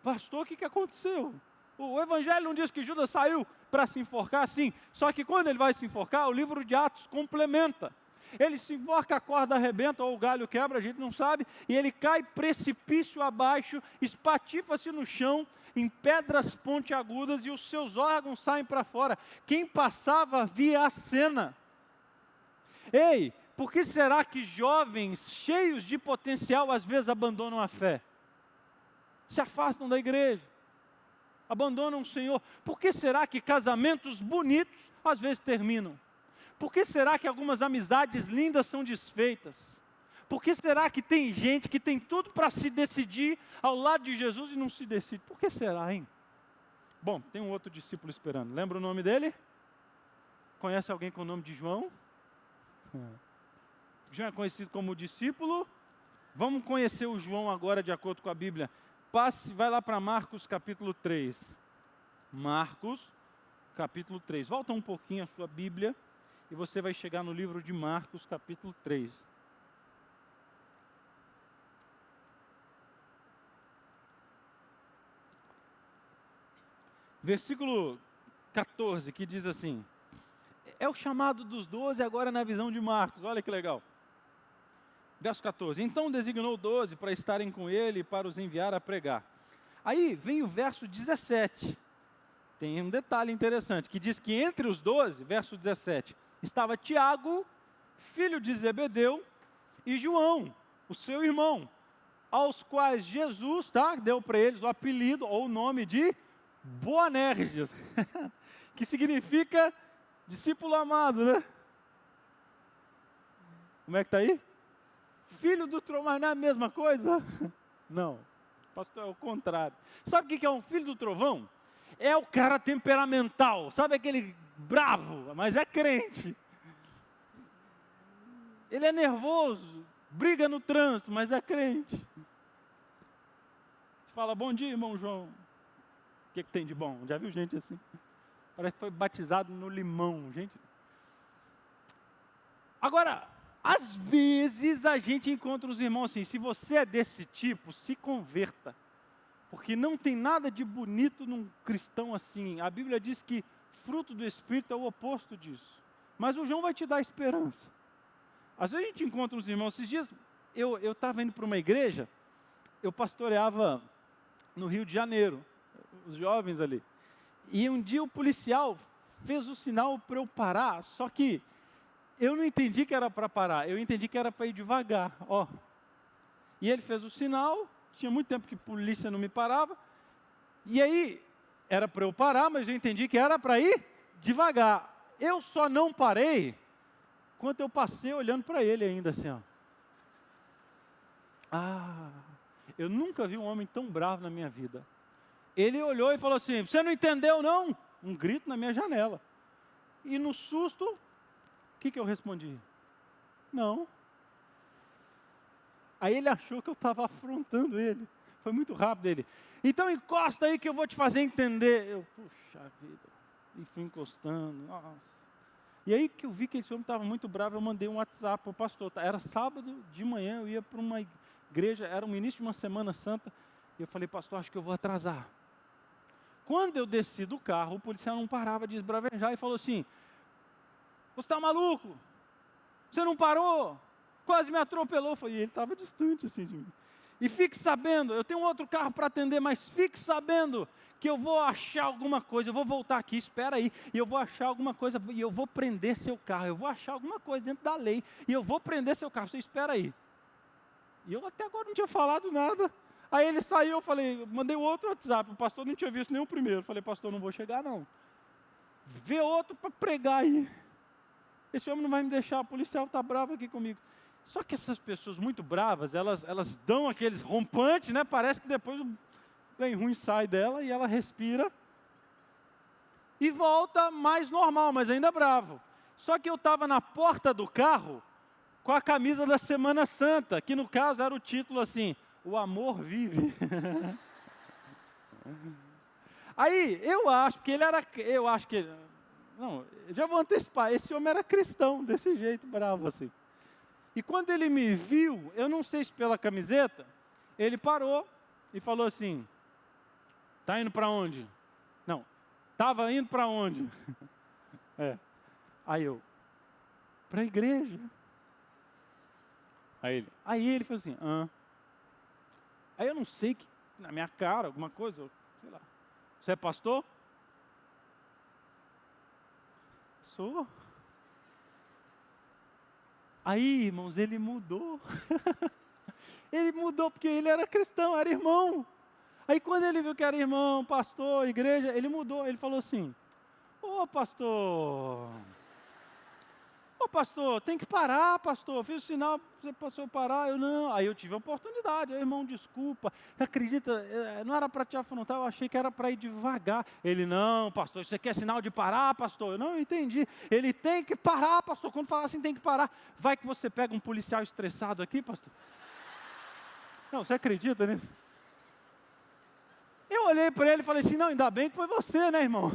Pastor, o que aconteceu? O Evangelho não diz que Judas saiu para se enforcar, sim, só que quando ele vai se enforcar, o livro de Atos complementa. ele se enforca, a corda arrebenta, ou o galho quebra, a gente não sabe, e ele cai precipício abaixo, espatifa-se no chão, em pedras pontiagudas, e os seus órgãos saem para fora. Quem passava via a cena. Ei, por que será que jovens cheios de potencial às vezes abandonam a fé? Se afastam da igreja, abandonam o Senhor. Por que será que casamentos bonitos às vezes terminam? Por que será que algumas amizades lindas são desfeitas? Por que será que tem gente que tem tudo para se decidir ao lado de Jesus e não se decide? Por que será, hein? Bom, tem um outro discípulo esperando. Lembra o nome dele? Conhece alguém com o nome de João? João é conhecido como discípulo. Vamos conhecer o João agora de acordo com a Bíblia. Vai lá para Marcos capítulo 3. Marcos capítulo 3. Volta um pouquinho a sua Bíblia e você vai chegar no livro de Marcos capítulo 3. Versículo 14, que diz assim: é o chamado dos 12 agora na visão de Marcos, olha que legal. Verso 14, então designou 12 para estarem com ele e para os enviar a pregar. Aí vem o verso 17, tem um detalhe interessante, que diz que entre os 12, verso 17, estava Tiago, filho de Zebedeu, e João, o seu irmão, aos quais Jesus, deu para eles o apelido ou o nome de Boanerges, que significa discípulo amado, né? Como é que está aí? Filho do trovão, mas não é a mesma coisa? Não, pastor, é o contrário. Sabe o que é um filho do trovão? É o cara temperamental, sabe aquele bravo, mas é crente. Ele é nervoso, briga no trânsito, mas é crente. Você fala, bom dia, irmão João. O que tem de bom? Já viu gente assim? Parece que foi batizado no limão, gente. Agora, às vezes a gente encontra os irmãos assim, se você é desse tipo, se converta. Porque não tem nada de bonito num cristão assim. A Bíblia diz que fruto do Espírito é o oposto disso. Mas o João vai te dar esperança. Às vezes a gente encontra os irmãos, esses dias eu estava indo para uma igreja, eu pastoreava no Rio de Janeiro, os jovens ali. E um dia o policial fez o sinal para eu parar, só que eu não entendi que era para parar, eu entendi que era para ir devagar, ó. E ele fez o sinal, tinha muito tempo que a polícia não me parava, e aí era para eu parar, mas eu entendi que era para ir devagar. Eu só não parei quando eu passei olhando para ele ainda assim, ó. Eu nunca vi um homem tão bravo na minha vida. Ele olhou e falou assim, você não entendeu não? Um grito na minha janela. E no susto, o que eu respondi? Não. Aí ele achou que eu estava afrontando ele. Foi muito rápido ele. Então encosta aí que eu vou te fazer entender. Eu, puxa vida. E fui encostando. Nossa. E aí que eu vi que esse homem estava muito bravo, eu mandei um WhatsApp para o pastor. Era sábado de manhã, eu ia para uma igreja, era o início de uma Semana Santa. E eu falei, pastor, acho que eu vou atrasar. Quando eu desci do carro, o policial não parava de esbravejar e falou assim, você está maluco? Você não parou? Quase me atropelou. Eu falei, ele estava distante assim de mim. E fique sabendo, eu tenho um outro carro para atender, mas fique sabendo que eu vou achar alguma coisa, eu vou voltar aqui, espera aí, e eu vou achar alguma coisa, e eu vou prender seu carro, eu vou achar alguma coisa dentro da lei, e eu vou prender seu carro, você espera aí. E eu até agora não tinha falado nada. Aí ele saiu, eu falei, mandei outro WhatsApp, o pastor não tinha visto nem o primeiro. Eu falei, pastor, não vou chegar não. Vê outro para pregar aí. Esse homem não vai me deixar, o policial está bravo aqui comigo. Só que essas pessoas muito bravas, elas dão aqueles rompantes, né? Parece que depois o trem ruim sai dela e ela respira. E volta mais normal, mas ainda bravo. Só que eu estava na porta do carro com a camisa da Semana Santa, que no caso era o título assim, o amor vive. Aí, eu acho que não, já vou antecipar, esse homem era cristão, desse jeito, bravo assim. E quando ele me viu, eu não sei se pela camiseta, ele parou e falou assim, tá indo para onde? Não, estava indo para onde? Aí eu, para a igreja. Aí ele falou assim, Aí eu não sei, que na minha cara, alguma coisa, sei lá. Você é pastor? Sou. Aí, irmãos, ele mudou. Ele mudou porque ele era cristão, era irmão. Aí quando ele viu que era irmão, pastor, igreja, ele mudou. Ele falou assim, ô pastor, tem que parar, pastor. Fiz o sinal, você passou a parar. Eu não. Aí eu tive a oportunidade. Aí, irmão, desculpa. Acredita, não era para te afrontar, eu achei que era para ir devagar. Ele, não, pastor, você quer sinal de parar, pastor? Eu não entendi. Ele tem que parar, pastor. Quando fala assim, tem que parar. Vai que você pega um policial estressado aqui, pastor. Não, você acredita nisso? Eu olhei para ele e falei assim, não, ainda bem que foi você, né, irmão?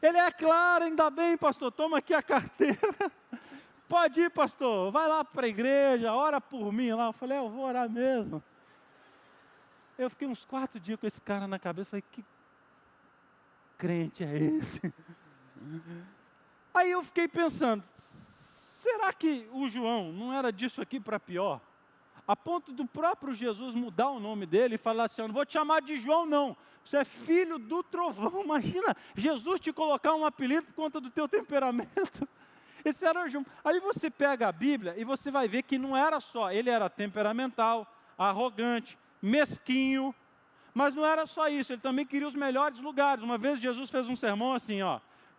Ele é claro, ainda bem, pastor, toma aqui a carteira. Pode ir, pastor, vai lá para a igreja, ora por mim lá. Eu falei, eu vou orar mesmo. Eu fiquei uns 4 dias com esse cara na cabeça, falei, que crente é esse? Aí eu fiquei pensando, será que o João não era disso aqui para pior? A ponto do próprio Jesus mudar o nome dele e falar assim, eu não vou te chamar de João não, você é filho do trovão. Imagina, Jesus te colocar um apelido por conta do teu temperamento. Esse era o João. Aí você pega a Bíblia e você vai ver que não era só, ele era temperamental, arrogante, mesquinho, mas não era só isso, ele também queria os melhores lugares. Uma vez Jesus fez um sermão assim,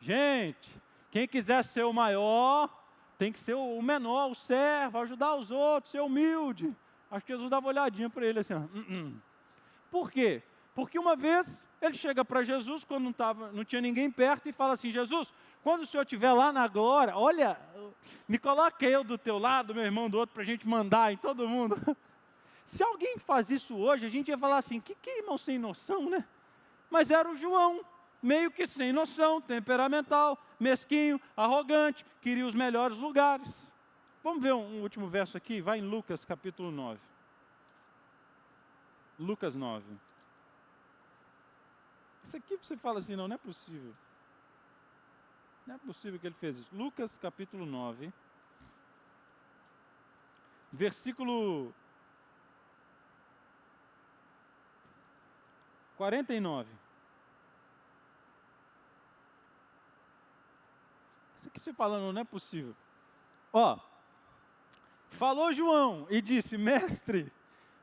gente, quem quiser ser o maior, tem que ser o menor, o servo, ajudar os outros, ser humilde. Acho que Jesus dava uma olhadinha para ele assim, Por quê? Porque uma vez ele chega para Jesus, quando não tinha ninguém perto, e fala assim, Jesus, quando o Senhor estiver lá na glória, olha, me coloca eu do teu lado, meu irmão do outro, para a gente mandar em todo mundo. Se alguém faz isso hoje, a gente ia falar assim, que irmão sem noção, né? Mas era o João, meio que sem noção, temperamental, mesquinho, arrogante, queria os melhores lugares. Vamos ver um último verso aqui, vai em Lucas capítulo 9. Lucas 9. Isso aqui você fala assim, não é possível. Não é possível que ele fez isso. Lucas capítulo 9, versículo 49. Isso aqui você falando, não é possível. Falou João e disse, mestre,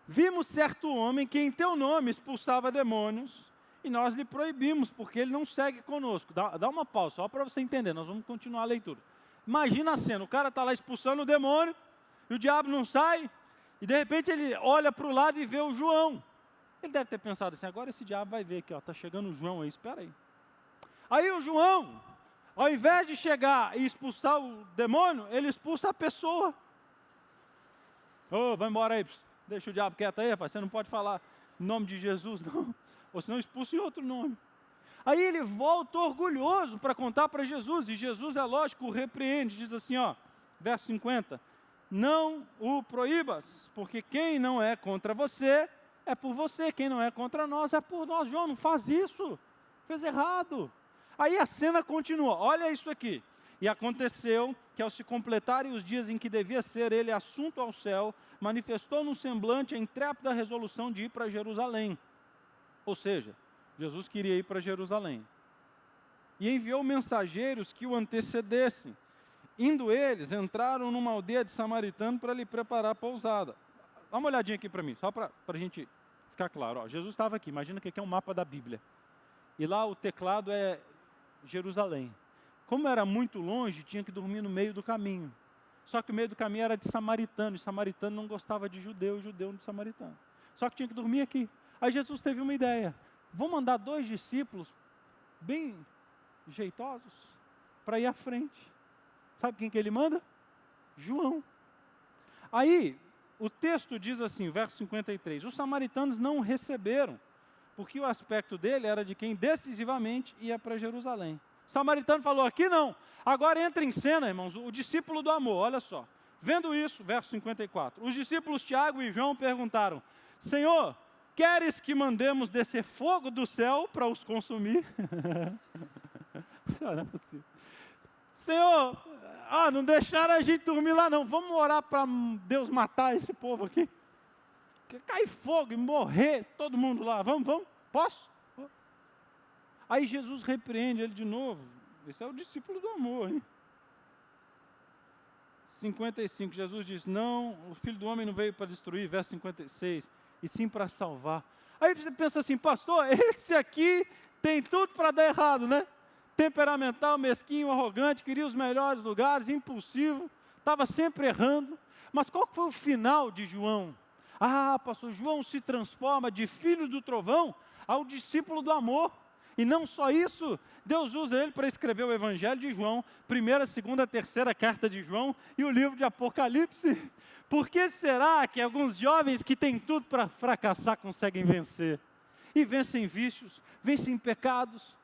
vimos certo homem que em teu nome expulsava demônios e nós lhe proibimos, porque ele não segue conosco. Dá uma pausa, só para você entender, nós vamos continuar a leitura. Imagina a cena, o cara está lá expulsando o demônio e o diabo não sai e de repente ele olha para o lado e vê o João. Ele deve ter pensado assim, agora esse diabo vai ver aqui, está chegando o João aí, espera aí. Aí o João, ao invés de chegar e expulsar o demônio, ele expulsa a pessoa. Vai embora aí, deixa o diabo quieto aí, rapaz, você não pode falar em nome de Jesus, não. Ou senão expulsa em outro nome. Aí ele volta orgulhoso para contar para Jesus, e Jesus, é lógico, o repreende, diz assim, verso 50, não o proíbas, porque quem não é contra você, é por você, quem não é contra nós, é por nós. João, não faz isso, fez errado. Aí a cena continua, olha isso aqui. E aconteceu que ao se completarem os dias em que devia ser ele assunto ao céu, manifestou no semblante a intrépida resolução de ir para Jerusalém. Ou seja, Jesus queria ir para Jerusalém. E enviou mensageiros que o antecedessem. Indo eles, entraram numa aldeia de samaritano para lhe preparar a pousada. Dá uma olhadinha aqui para mim, só para a gente ficar claro. Jesus estava aqui, imagina que aqui é um mapa da Bíblia. E lá o teclado é Jerusalém. Como era muito longe, tinha que dormir no meio do caminho. Só que o meio do caminho era de samaritano, e samaritano não gostava de judeu, judeu de samaritano. Só que tinha que dormir aqui. Aí Jesus teve uma ideia. Vou mandar 2 discípulos, bem jeitosos, para ir à frente. Sabe quem que ele manda? João. Aí, o texto diz assim, verso 53, os samaritanos não o receberam, porque o aspecto dele era de quem decisivamente ia para Jerusalém. O samaritano falou, aqui não. Agora entra em cena, irmãos, o discípulo do amor, olha só. Vendo isso, verso 54, os discípulos Tiago e João perguntaram, Senhor, queres que mandemos descer fogo do céu para os consumir? Não é possível. Senhor, não deixaram a gente dormir lá não, vamos orar para Deus matar esse povo aqui. Cair fogo e morrer todo mundo lá, vamos, posso? Aí Jesus repreende ele de novo, esse é o discípulo do amor, hein? 55, Jesus diz, não, o Filho do Homem não veio para destruir, verso 56, e sim para salvar. Aí você pensa assim, pastor, esse aqui tem tudo para dar errado, né? Temperamental, mesquinho, arrogante, queria os melhores lugares, impulsivo, estava sempre errando. Mas qual foi o final de João? Pastor, João se transforma de filho do trovão ao discípulo do amor. E não só isso, Deus usa ele para escrever o Evangelho de João, primeira, segunda, terceira carta de João e o livro de Apocalipse. Por que será que alguns jovens que têm tudo para fracassar conseguem vencer? E vencem vícios, vencem pecados,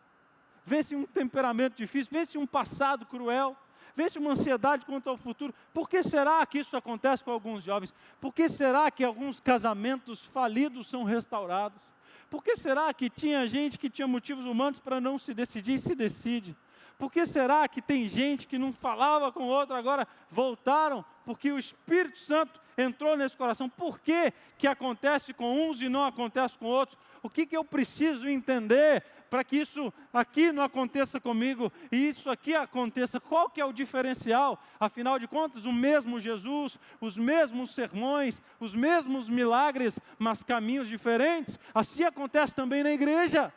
vencem um temperamento difícil, vencem um passado cruel, vencem uma ansiedade quanto ao futuro. Por que será que isso acontece com alguns jovens? Por que será que alguns casamentos falidos são restaurados? Por que será que tinha gente que tinha motivos humanos para não se decidir e se decide? Por que será que tem gente que não falava com outra, agora voltaram? Porque o Espírito Santo entrou nesse coração. Por que que acontece com uns e não acontece com outros? O que eu preciso entender para que isso aqui não aconteça comigo e isso aqui aconteça? Qual que é o diferencial? Afinal de contas, o mesmo Jesus, os mesmos sermões, os mesmos milagres, mas caminhos diferentes. Assim acontece também na igreja.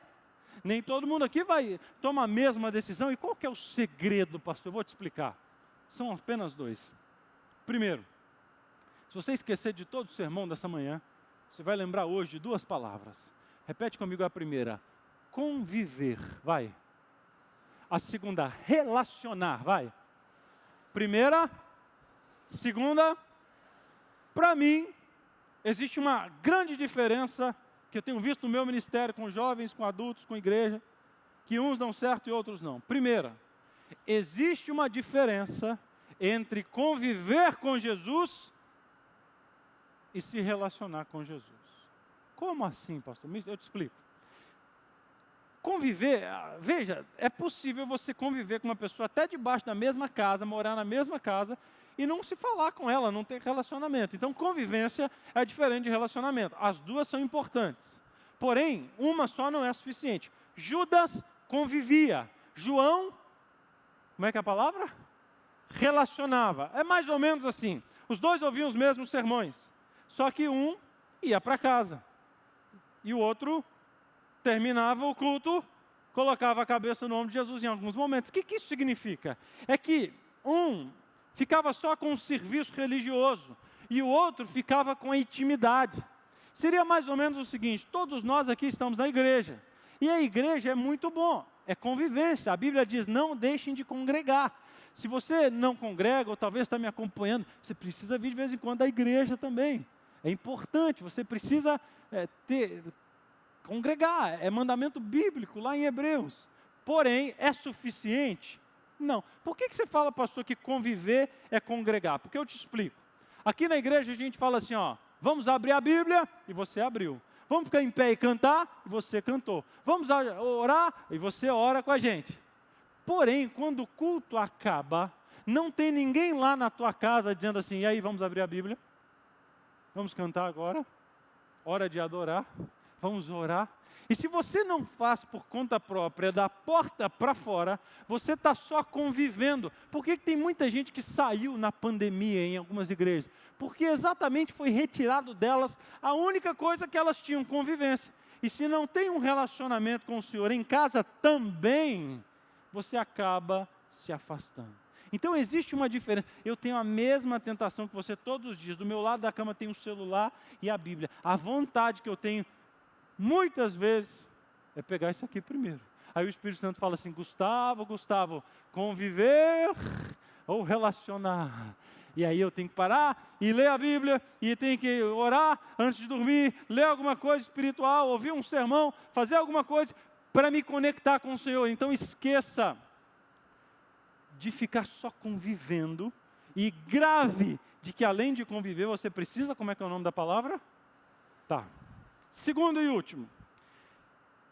Nem todo mundo aqui vai tomar a mesma decisão. E qual que é o segredo, pastor? Eu vou te explicar. São apenas dois. Primeiro, se você esquecer de todo o sermão dessa manhã, você vai lembrar hoje de duas palavras. Repete comigo a primeira, conviver, vai. A segunda, relacionar, vai. Primeira, segunda, para mim, existe uma grande diferença que eu tenho visto no meu ministério com jovens, com adultos, com igreja, que uns dão certo e outros não. Primeira, existe uma diferença entre conviver com Jesus e se relacionar com Jesus. Como assim, pastor? Eu te explico. Conviver, veja, é possível você conviver com uma pessoa até debaixo da mesma casa, morar na mesma casa e não se falar com ela, não ter relacionamento. Então, convivência é diferente de relacionamento. As duas são importantes. Porém, uma só não é suficiente. Judas convivia. João, como é que é a palavra? Relacionava. É mais ou menos assim. Os dois ouviam os mesmos sermões. Só que um ia para casa. E o outro terminava o culto, colocava a cabeça no ombro de Jesus em alguns momentos. O que isso significa? É que um ficava só com o serviço religioso e o outro ficava com a intimidade. Seria mais ou menos o seguinte, todos nós aqui estamos na igreja, e a igreja é muito bom, é convivência. A Bíblia diz, não deixem de congregar. Se você não congrega, ou talvez está me acompanhando, você precisa vir de vez em quando à igreja também. É importante, você precisa congregar, é mandamento bíblico lá em Hebreus. Porém, é suficiente? Não. Por que você fala, pastor, que conviver é congregar? Porque eu te explico. Aqui na igreja a gente fala assim, vamos abrir a Bíblia, e você abriu. Vamos ficar em pé e cantar, e você cantou. Vamos orar, e você ora com a gente. Porém, quando o culto acaba, não tem ninguém lá na tua casa dizendo assim, e aí, vamos abrir a Bíblia? Vamos cantar agora? Hora de adorar? Vamos orar? E se você não faz por conta própria, da porta para fora, você está só convivendo. Por que tem muita gente que saiu na pandemia em algumas igrejas? Porque exatamente foi retirado delas a única coisa que elas tinham, convivência. E se não tem um relacionamento com o Senhor em casa também, você acaba se afastando. Então existe uma diferença. Eu tenho a mesma tentação que você todos os dias. Do meu lado da cama tem um celular e a Bíblia. A vontade que eu tenho muitas vezes é pegar isso aqui primeiro. Aí o Espírito Santo fala assim, Gustavo, conviver ou relacionar? E aí eu tenho que parar e ler a Bíblia, e tenho que orar antes de dormir, ler alguma coisa espiritual, ouvir um sermão, fazer alguma coisa para me conectar com o Senhor. Então esqueça de ficar só convivendo e grave de que além de conviver você precisa, como é que é o nome da palavra? Tá. Segundo e último,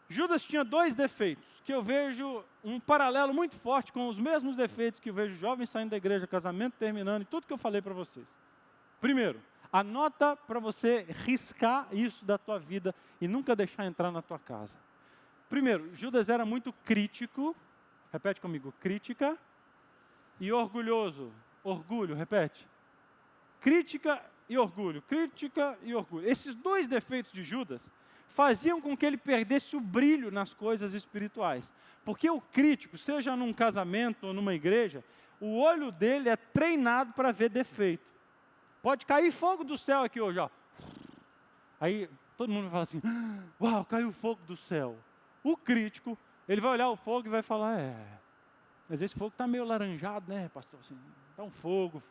Judas tinha 2 defeitos, que eu vejo um paralelo muito forte com os mesmos defeitos que eu vejo jovens saindo da igreja, casamento terminando e tudo que eu falei para vocês. Primeiro, anota para você riscar isso da tua vida e nunca deixar entrar na tua casa. Primeiro, Judas era muito crítico, repete comigo, crítica e orgulhoso. Orgulho, repete. Crítica e orgulho, crítica e orgulho. Esses 2 defeitos de Judas faziam com que ele perdesse o brilho nas coisas espirituais. Porque o crítico, seja num casamento ou numa igreja, o olho dele é treinado para ver defeito. Pode cair fogo do céu aqui hoje, ó. Aí todo mundo fala assim, uau, caiu fogo do céu. O crítico, ele vai olhar o fogo e vai falar, mas esse fogo está meio laranjado, né, pastor? Assim, tá um fogo.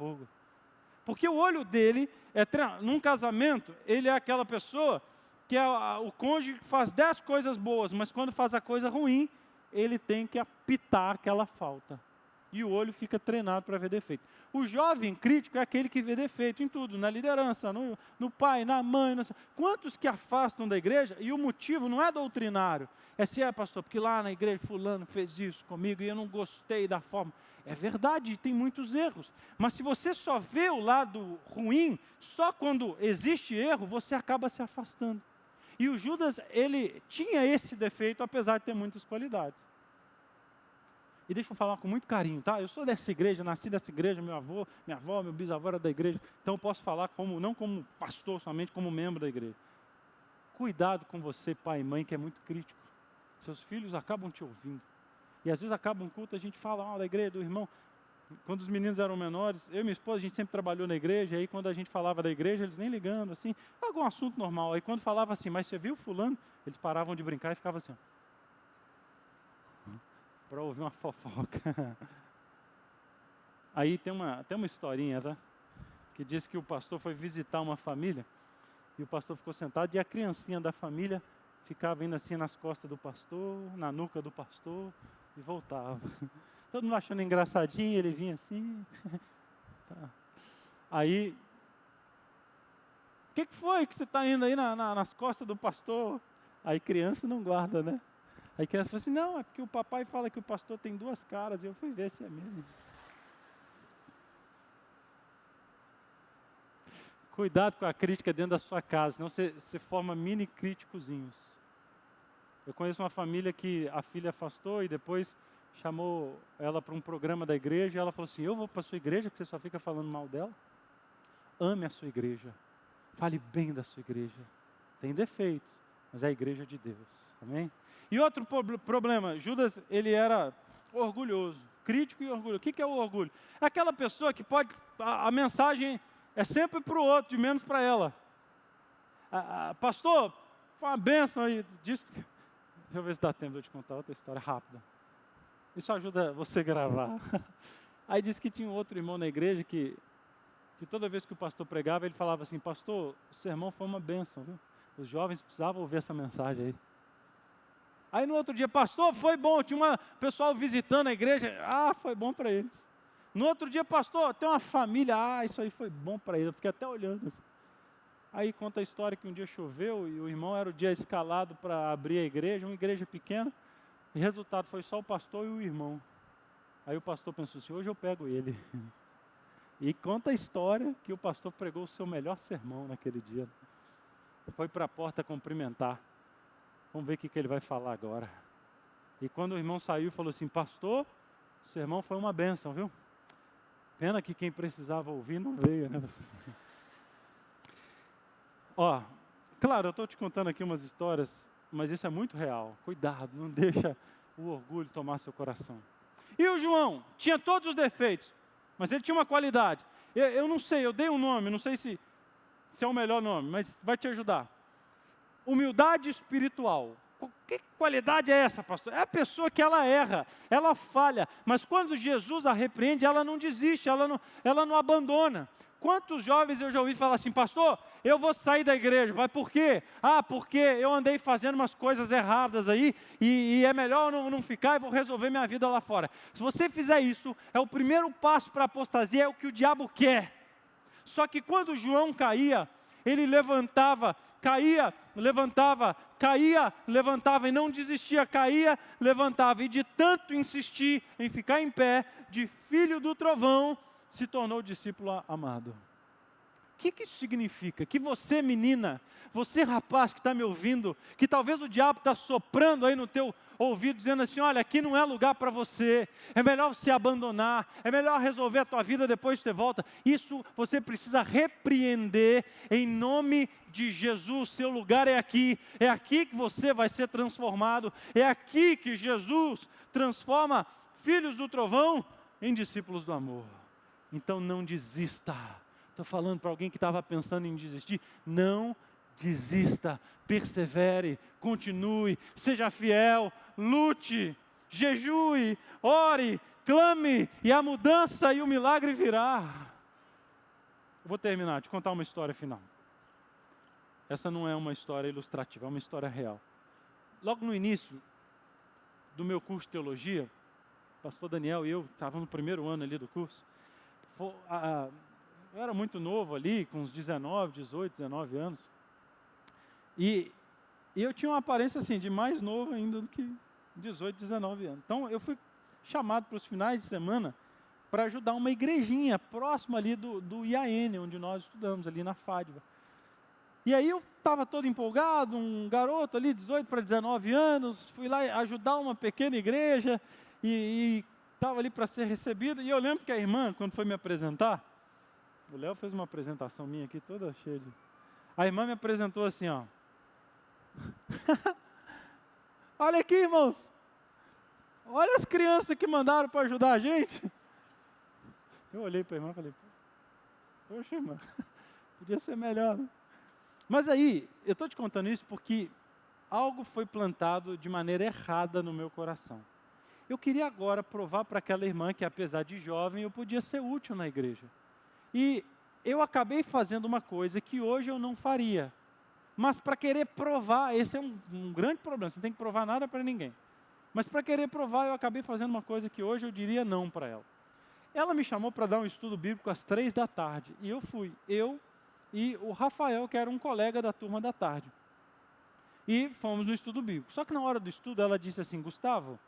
Porque o olho dele é treinado. Num casamento, ele é aquela pessoa que o cônjuge faz 10 coisas boas, mas quando faz a coisa ruim, ele tem que apitar aquela falta. E o olho fica treinado para ver defeito. O jovem crítico é aquele que vê defeito em tudo, na liderança, no pai, na mãe. Quantos que afastam da igreja e o motivo não é doutrinário? É se pastor, porque lá na igreja fulano fez isso comigo e eu não gostei da forma. É verdade, tem muitos erros. Mas se você só vê o lado ruim, só quando existe erro, você acaba se afastando. E o Judas, ele tinha esse defeito, apesar de ter muitas qualidades. E deixa eu falar com muito carinho, tá? Eu sou dessa igreja, nasci dessa igreja, meu avô, minha avó, meu bisavô era da igreja. Então eu posso falar não como pastor, somente como membro da igreja. Cuidado com você, pai e mãe, que é muito crítico. Seus filhos acabam te ouvindo. E às vezes acaba um culto, a gente fala da igreja, do irmão. Quando os meninos eram menores, eu e minha esposa, a gente sempre trabalhou na igreja, aí quando a gente falava da igreja, eles nem ligando, assim, algum assunto normal. Aí quando falava assim, mas você viu fulano? Eles paravam de brincar e ficavam assim, para ouvir uma fofoca. Aí tem uma historinha, tá? Que diz que o pastor foi visitar uma família, e o pastor ficou sentado, e a criancinha da família ficava indo assim nas costas do pastor, na nuca do pastor, e voltava. Todo mundo achando engraçadinho, ele vinha assim. Tá. Aí, o que foi que você está indo aí nas costas do pastor? Aí criança não guarda, né? Aí criança fala assim, não, é porque o papai fala que o pastor tem 2 caras, e eu fui ver se é mesmo. Cuidado com a crítica dentro da sua casa, senão você forma mini críticozinhos. Eu conheço uma família que a filha afastou e depois chamou ela para um programa da igreja e ela falou assim, eu vou para a sua igreja que você só fica falando mal dela? Ame a sua igreja, fale bem da sua igreja. Tem defeitos, mas é a igreja de Deus, amém? E outro problema, Judas, ele era orgulhoso, crítico e orgulhoso. O que é o orgulho? É aquela pessoa que a mensagem é sempre para o outro, de menos para ela. Pastor, foi uma bênção aí, deixa eu ver se dá tempo de eu te contar outra história rápida. Isso ajuda você a gravar. Aí disse que tinha um outro irmão na igreja que toda vez que o pastor pregava, ele falava assim, pastor, o sermão foi uma bênção, viu? Os jovens precisavam ouvir essa mensagem aí. Aí no outro dia, pastor, foi bom, tinha um pessoal visitando a igreja, foi bom para eles. No outro dia, pastor, tem uma família, isso aí foi bom para eles, eu fiquei até olhando assim. Aí conta a história que um dia choveu e o irmão era o dia escalado para abrir a igreja, uma igreja pequena, e resultado foi só o pastor e o irmão. Aí o pastor pensou assim, hoje eu pego ele. E conta a história que o pastor pregou o seu melhor sermão naquele dia. Foi para a porta cumprimentar. Vamos ver o que ele vai falar agora. E quando o irmão saiu, falou assim, pastor, o sermão foi uma bênção, viu? Pena que quem precisava ouvir não veio, né? Claro, eu estou te contando aqui umas histórias, mas isso é muito real. Cuidado, não deixa o orgulho tomar seu coração. E o João tinha todos os defeitos, mas ele tinha uma qualidade. Eu não sei, eu dei um nome, não sei se é o melhor nome, mas vai te ajudar. Humildade espiritual. Que qualidade é essa, pastor? É a pessoa que ela erra, ela falha, mas quando Jesus a repreende, ela não desiste, ela não abandona. Quantos jovens eu já ouvi falar assim, pastor, eu vou sair da igreja, mas por quê? Porque eu andei fazendo umas coisas erradas aí, e é melhor eu não ficar e vou resolver minha vida lá fora. Se você fizer isso, é o primeiro passo para a apostasia, é o que o diabo quer. Só que quando João caía, ele levantava caía, levantava, e não desistia, caía, levantava. E de tanto insistir em ficar em pé, de filho do trovão, se tornou discípulo amado. O que isso significa? Que você, menina, você, rapaz que está me ouvindo, que talvez o diabo está soprando aí no teu ouvido, dizendo assim, olha, aqui não é lugar para você, é melhor você abandonar, é melhor resolver a tua vida depois de ter volta. Isso você precisa repreender em nome de Jesus. Seu lugar é aqui que você vai ser transformado, é aqui que Jesus transforma filhos do trovão em discípulos do amor. Então não desista. Estou falando para alguém que estava pensando em desistir. Não desista, persevere, continue, seja fiel, lute, jejue, ore, clame, e a mudança e o milagre virá. Eu vou terminar, te contar uma história final. Essa não é uma história ilustrativa, é uma história real. Logo no início do meu curso de teologia, o pastor Daniel e eu estávamos no primeiro ano ali do curso. Eu era muito novo ali, com uns 18, 19 anos. E eu tinha uma aparência assim, de mais novo ainda do que 18, 19 anos. Então eu fui chamado para os finais de semana para ajudar uma igrejinha próxima ali do IAN, onde nós estudamos, ali na Fádiva. E aí eu estava todo empolgado, um garoto ali, 18 para 19 anos, fui lá ajudar uma pequena igreja e estava ali para ser recebido. E eu lembro que a irmã, quando foi me apresentar, o Léo fez uma apresentação minha aqui, toda cheia de... A irmã me apresentou assim, ó. Olha aqui, irmãos. Olha as crianças que mandaram para ajudar a gente. Eu olhei para a irmã e falei, poxa, irmã, podia ser melhor, né? Mas aí, eu estou te contando isso porque algo foi plantado de maneira errada no meu coração. Eu queria agora provar para aquela irmã que, apesar de jovem, eu podia ser útil na igreja. E eu acabei fazendo uma coisa que hoje eu não faria. Mas para querer provar, esse é um grande problema, você não tem que provar nada para ninguém. Mas para querer provar, eu acabei fazendo uma coisa que hoje eu diria não para ela. Ela me chamou para dar um estudo bíblico às 15h. E eu fui, eu e o Rafael, que era um colega da turma da tarde. E fomos no estudo bíblico. Só que na hora do estudo ela disse assim, Gustavo,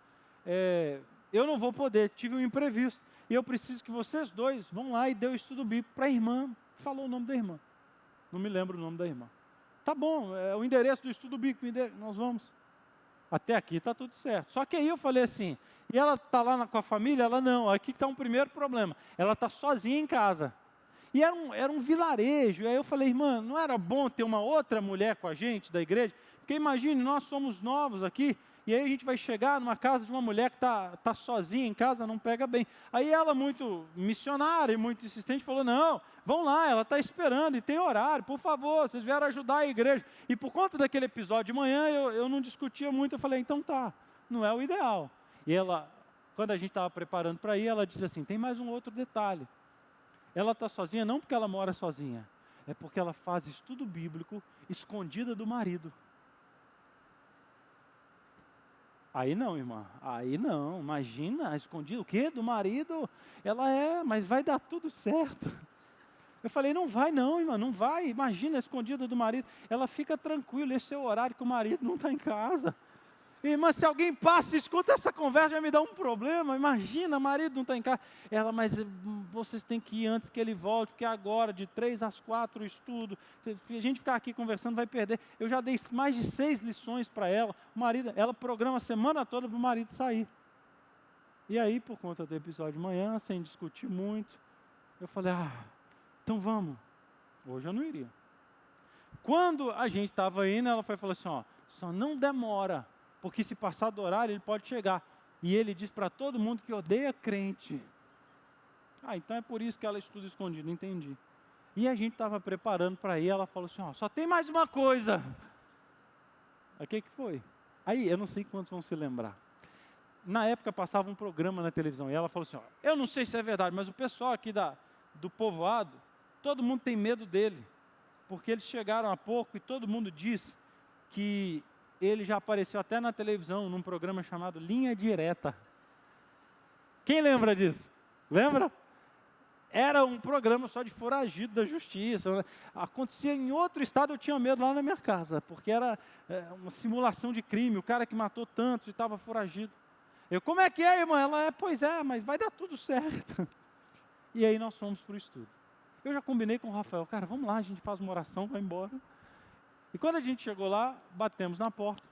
eu não vou poder, tive um imprevisto. E eu preciso que vocês dois vão lá e dê o estudo bíblico para a irmã. Falou o nome da irmã. Não me lembro o nome da irmã. Tá bom, o endereço do estudo bíblico, nós vamos. Até aqui está tudo certo. Só que aí eu falei assim, e ela está lá com a família? Ela não, aqui está um primeiro problema. Ela está sozinha em casa. E era um vilarejo. E aí eu falei, irmã, não era bom ter uma outra mulher com a gente da igreja? Porque imagine, nós somos novos aqui, e aí a gente vai chegar numa casa de uma mulher que está sozinha em casa, não pega bem. Aí ela, muito missionária e muito insistente, falou, não, vão lá, ela está esperando e tem horário, por favor, vocês vieram ajudar a igreja. E por conta daquele episódio de manhã, eu não discutia muito, eu falei, então tá, não é o ideal. E ela, quando a gente estava preparando para ir, ela disse assim, tem mais um outro detalhe. Ela está sozinha não porque ela mora sozinha, é porque ela faz estudo bíblico escondida do marido. Aí não, irmã, aí não, imagina, escondido, o quê? Do marido? Ela mas vai dar tudo certo. Eu falei, não vai não, irmã, não vai, imagina, escondida do marido. Ela fica tranquila, esse é o horário que o marido não está em casa. Irmã, se alguém passa e escuta essa conversa, vai me dar um problema, imagina, o marido não está em casa. Ela, mas vocês têm que ir antes que ele volte, porque agora, de 3 às 4, o estudo, se a gente ficar aqui conversando, vai perder. Eu já dei mais de 6 lições para ela, o marido, ela programa a semana toda para o marido sair. E aí, por conta do episódio de manhã, sem discutir muito, eu falei, então vamos. Hoje eu não iria. Quando a gente estava indo, ela falou assim, só não demora, porque se passar do horário, ele pode chegar. E ele diz para todo mundo que odeia crente. Então é por isso que ela estuda escondido, entendi. E a gente estava preparando para ir, ela falou assim, só tem mais uma coisa. O que foi? Aí, eu não sei quantos vão se lembrar. Na época passava um programa na televisão, e ela falou assim, eu não sei se é verdade, mas o pessoal aqui do povoado, todo mundo tem medo dele. Porque eles chegaram há pouco e todo mundo diz que ele já apareceu até na televisão, num programa chamado Linha Direta. Quem lembra disso? Lembra? era um programa só de foragido da justiça. Acontecia em outro estado, eu tinha medo lá na minha casa, porque era uma simulação de crime, o cara que matou tantos e estava foragido. Eu, como é que é, irmã? Ela, pois é, mas vai dar tudo certo. E aí nós fomos para o estudo. Eu já combinei com o Rafael, cara, vamos lá, a gente faz uma oração, vai embora. E quando a gente chegou lá, batemos na porta.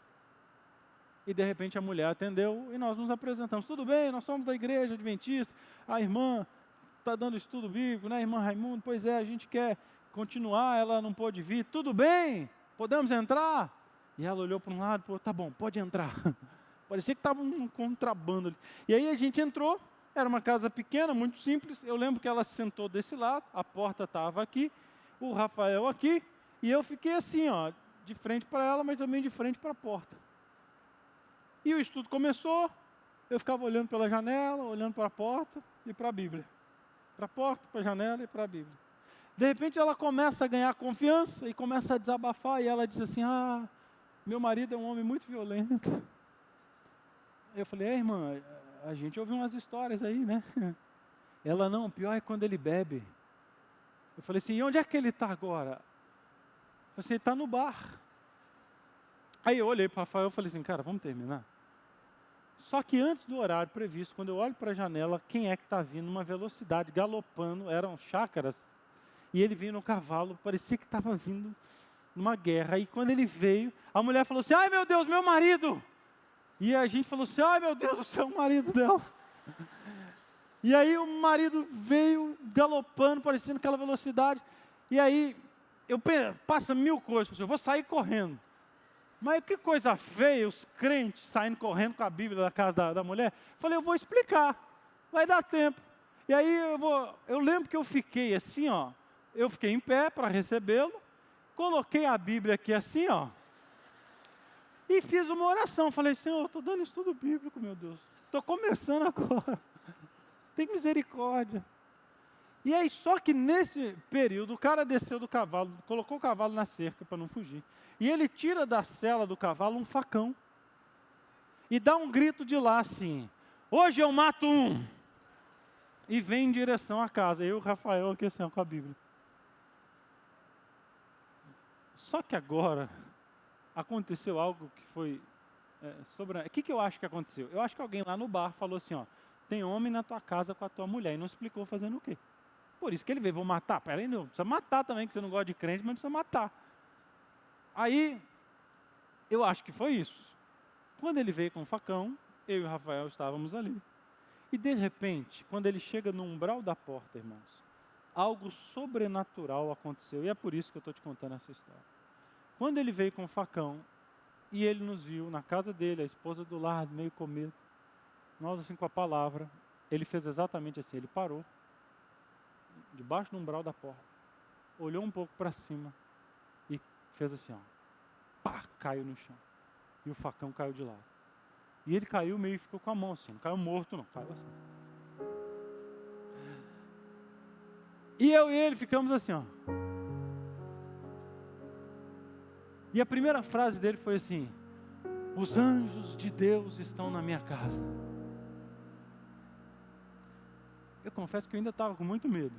E de repente a mulher atendeu e nós nos apresentamos. Tudo bem, nós somos da igreja adventista, a irmã está dando estudo bíblico, né, irmã Raimundo? Pois é, a gente quer continuar, ela não pôde vir. Tudo bem, podemos entrar? E ela olhou para um lado e falou, tá bom, pode entrar. Parecia que estava um contrabando ali. E aí a gente entrou, era uma casa pequena, muito simples. Eu lembro que ela se sentou desse lado, a porta estava aqui, o Rafael aqui, e eu fiquei assim, ó, de frente para ela, mas também de frente para a porta. E o estudo começou, eu ficava olhando pela janela, olhando para a porta e para a Bíblia. Para a porta, para a janela e para a Bíblia. De repente ela começa a ganhar confiança e começa a desabafar, e ela diz assim, meu marido é um homem muito violento. Eu falei, irmã, a gente ouviu umas histórias aí, né? Ela, não, o pior é quando ele bebe. Eu falei assim, e onde é que ele está agora? Eu falei assim, ele está no bar. Aí eu olhei para o Rafael e falei assim, cara, vamos terminar? Só que antes do horário previsto, quando eu olho para a janela, quem é que está vindo numa velocidade, galopando, eram chácaras, e ele vinha no cavalo, parecia que estava vindo numa guerra. E quando ele veio, a mulher falou assim, ai meu Deus, meu marido! E a gente falou assim, ai meu Deus do céu, o marido dela. E aí o marido veio galopando, parecendo aquela velocidade, e aí passa mil coisas, eu vou sair correndo. Mas que coisa feia, os crentes saindo correndo com a Bíblia da casa da mulher. Falei, eu vou explicar, vai dar tempo. E aí eu lembro que eu fiquei assim, ó, eu fiquei em pé para recebê-lo, coloquei a Bíblia aqui assim, ó, e fiz uma oração. Falei, Senhor, eu estou dando estudo bíblico, meu Deus. Estou começando agora. Tem misericórdia. E aí, só que nesse período, o cara desceu do cavalo, colocou o cavalo na cerca para não fugir. E ele tira da sela do cavalo um facão. E dá um grito de lá assim, hoje eu mato um. E vem em direção à casa. Eu e o Rafael aqui assim, ó, com a Bíblia. Só que agora aconteceu algo que foi o que eu acho que aconteceu? Eu acho que alguém lá no bar falou assim, ó, tem homem na tua casa com a tua mulher, e não explicou fazendo o quê. Por isso que ele veio, vou matar. Peraí, não, precisa matar também, que você não gosta de crente, mas precisa matar. Aí, eu acho que foi isso. Quando ele veio com o facão, eu e o Rafael estávamos ali. E de repente, quando ele chega no umbral da porta, irmãos, algo sobrenatural aconteceu, e é por isso que eu estou te contando essa história. Quando ele veio com o facão, e ele nos viu na casa dele, a esposa do lado, meio com medo, nós assim com a palavra, ele fez exatamente assim, ele parou, debaixo do umbral da porta, olhou um pouco para cima, e fez assim, ó, pá, caiu no chão, e o facão caiu de lado. E ele caiu meio e ficou com a mão assim, não caiu morto não, caiu assim. E eu e ele ficamos assim, ó. E a primeira frase dele foi assim, os anjos de Deus estão na minha casa. Eu confesso que eu ainda estava com muito medo.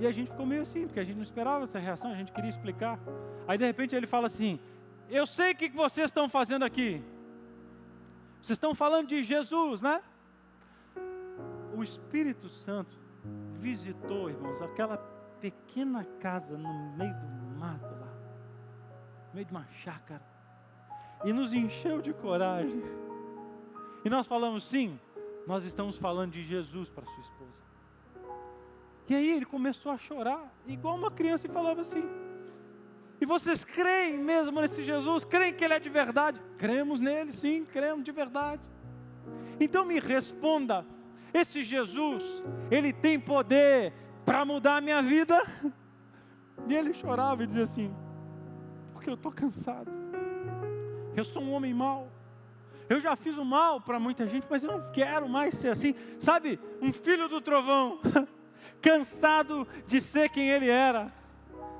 E a gente ficou meio assim, porque a gente não esperava essa reação, a gente queria explicar. Aí de repente ele fala assim, eu sei o que vocês estão fazendo aqui. Vocês estão falando de Jesus, né? O Espírito Santo visitou, irmãos, aquela pequena casa no meio do mato lá, no meio de uma chácara, e nos encheu de coragem. E nós falamos, sim, nós estamos falando de Jesus para sua esposa. E aí ele começou a chorar, igual uma criança, e falava assim, e vocês creem mesmo nesse Jesus? Creem que Ele é de verdade? Cremos nele, sim, cremos de verdade. Então me responda, esse Jesus, Ele tem poder para mudar a minha vida? E ele chorava e dizia assim, porque eu estou cansado, eu sou um homem mau, eu já fiz o mal para muita gente, mas eu não quero mais ser assim, sabe, um filho do trovão, cansado de ser quem ele era.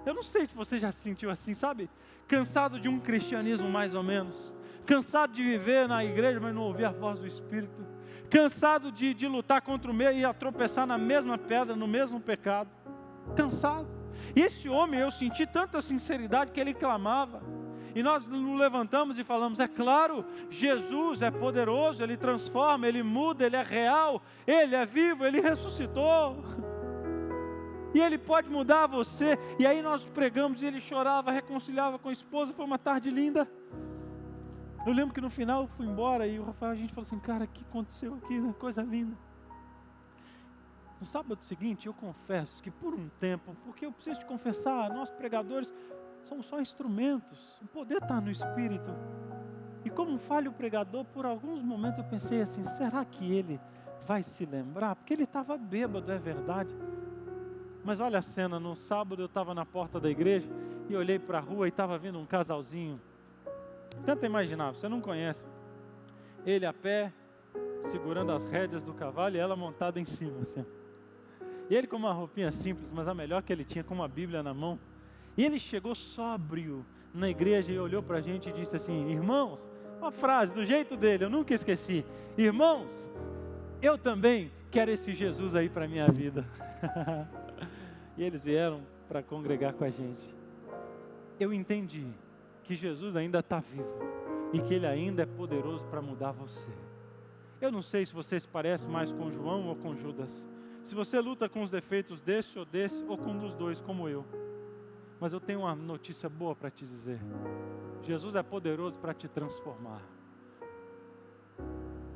Eu não sei se você já se sentiu assim, sabe? Cansado de um cristianismo mais ou menos. Cansado de viver na igreja, mas não ouvir a voz do Espírito. Cansado de lutar contra o meio e a tropeçar na mesma pedra, no mesmo pecado. Cansado. E esse homem, eu senti tanta sinceridade que ele clamava. E nós nos levantamos e falamos, é claro, Jesus é poderoso, Ele transforma, Ele muda, Ele é real, Ele é vivo, Ele ressuscitou. E Ele pode mudar você. E aí nós pregamos e ele chorava, reconciliava com a esposa, foi uma tarde linda. Eu lembro que no final eu fui embora e o Rafael, a gente falou assim, cara, o que aconteceu aqui, né? Coisa linda. No sábado seguinte, eu confesso que por um tempo, porque eu preciso te confessar, nós pregadores somos só instrumentos, o poder está no Espírito. E como um falho pregador, por alguns momentos eu pensei assim, será que ele vai se lembrar? Porque ele estava bêbado, é verdade. Mas olha a cena, no sábado eu estava na porta da igreja e olhei para a rua e estava vindo um casalzinho. Tenta imaginar, você não conhece. Ele a pé, segurando as rédeas do cavalo e ela montada em cima, assim. E ele com uma roupinha simples, mas a melhor que ele tinha, com uma Bíblia na mão. E ele chegou sóbrio na igreja e olhou para a gente e disse assim, irmãos, uma frase do jeito dele, eu nunca esqueci. Irmãos, eu também quero esse Jesus aí para a minha vida. E eles vieram para congregar com a gente. Eu entendi que Jesus ainda está vivo e que Ele ainda é poderoso para mudar você. Eu não sei se você se parece mais com João ou com Judas, se você luta com os defeitos desse ou com um dos dois, como eu. Mas eu tenho uma notícia boa para te dizer. Jesus é poderoso para te transformar,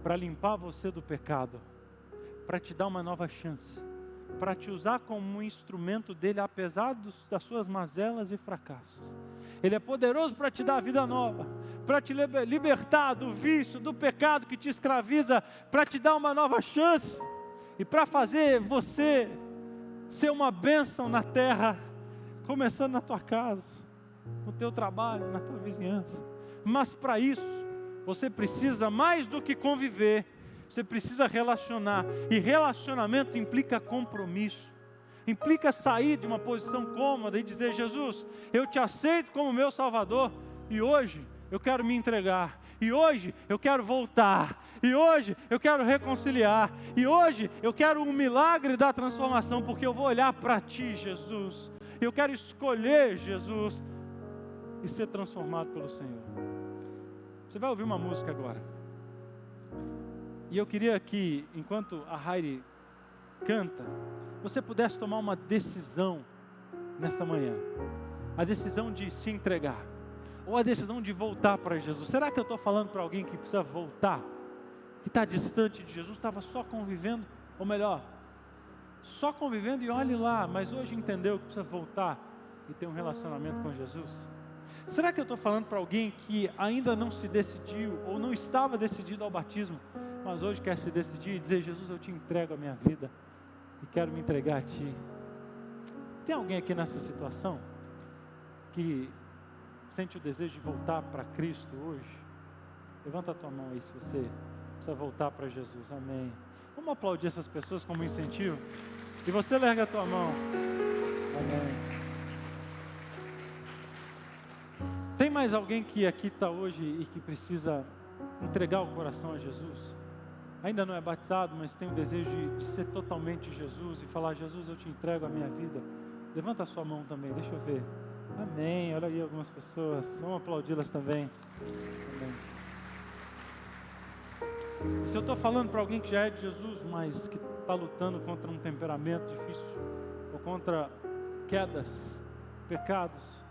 para limpar você do pecado, para te dar uma nova chance, para te usar como um instrumento dele, apesar das suas mazelas e fracassos. Ele é poderoso para te dar a vida nova, para te libertar do vício, do pecado que te escraviza, para te dar uma nova chance e para fazer você ser uma bênção na terra, começando na tua casa, no teu trabalho, na tua vizinhança. Mas para isso, você precisa mais do que conviver, você precisa relacionar, e relacionamento implica compromisso, implica sair de uma posição cômoda e dizer, Jesus, eu te aceito como meu Salvador, e hoje eu quero me entregar, e hoje eu quero voltar, e hoje eu quero reconciliar, e hoje eu quero um milagre da transformação, porque eu vou olhar para ti, Jesus, eu quero escolher Jesus, e ser transformado pelo Senhor. Você vai ouvir uma música agora, e eu queria que, enquanto a Heidi canta, você pudesse tomar uma decisão nessa manhã. A decisão de se entregar. Ou a decisão de voltar para Jesus. Será que eu estou falando para alguém que precisa voltar? Que está distante de Jesus, estava só convivendo, ou melhor, só convivendo e olhe lá, mas hoje entendeu que precisa voltar e ter um relacionamento com Jesus? Será que eu estou falando para alguém que ainda não se decidiu, ou não estava decidido ao batismo, mas hoje quer se decidir e dizer, Jesus, eu te entrego a minha vida e quero me entregar a ti? Tem alguém aqui nessa situação que sente o desejo de voltar para Cristo hoje? Levanta a tua mão aí se você precisa voltar para Jesus. Amém. Vamos aplaudir essas pessoas como incentivo? E você larga a tua mão. Amém. Tem mais alguém que aqui está hoje e que precisa entregar o coração a Jesus? Ainda não é batizado, mas tem o desejo de ser totalmente Jesus e falar, Jesus, eu te entrego a minha vida. Levanta a sua mão também, deixa eu ver. Amém, olha aí algumas pessoas, vamos aplaudi-las também. Amém. Se eu estou falando para alguém que já é de Jesus, mas que está lutando contra um temperamento difícil, ou contra quedas, pecados,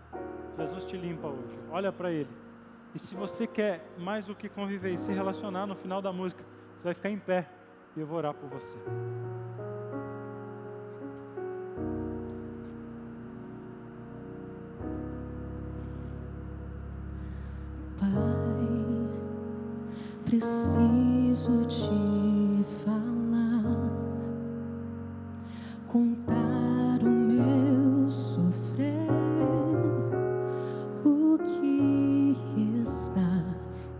Jesus te limpa hoje, olha para Ele. E se você quer mais do que conviver e se relacionar, no final da música, você vai ficar em pé e eu vou orar por você. Pai, preciso te falar, contar o meu sofrer, o que está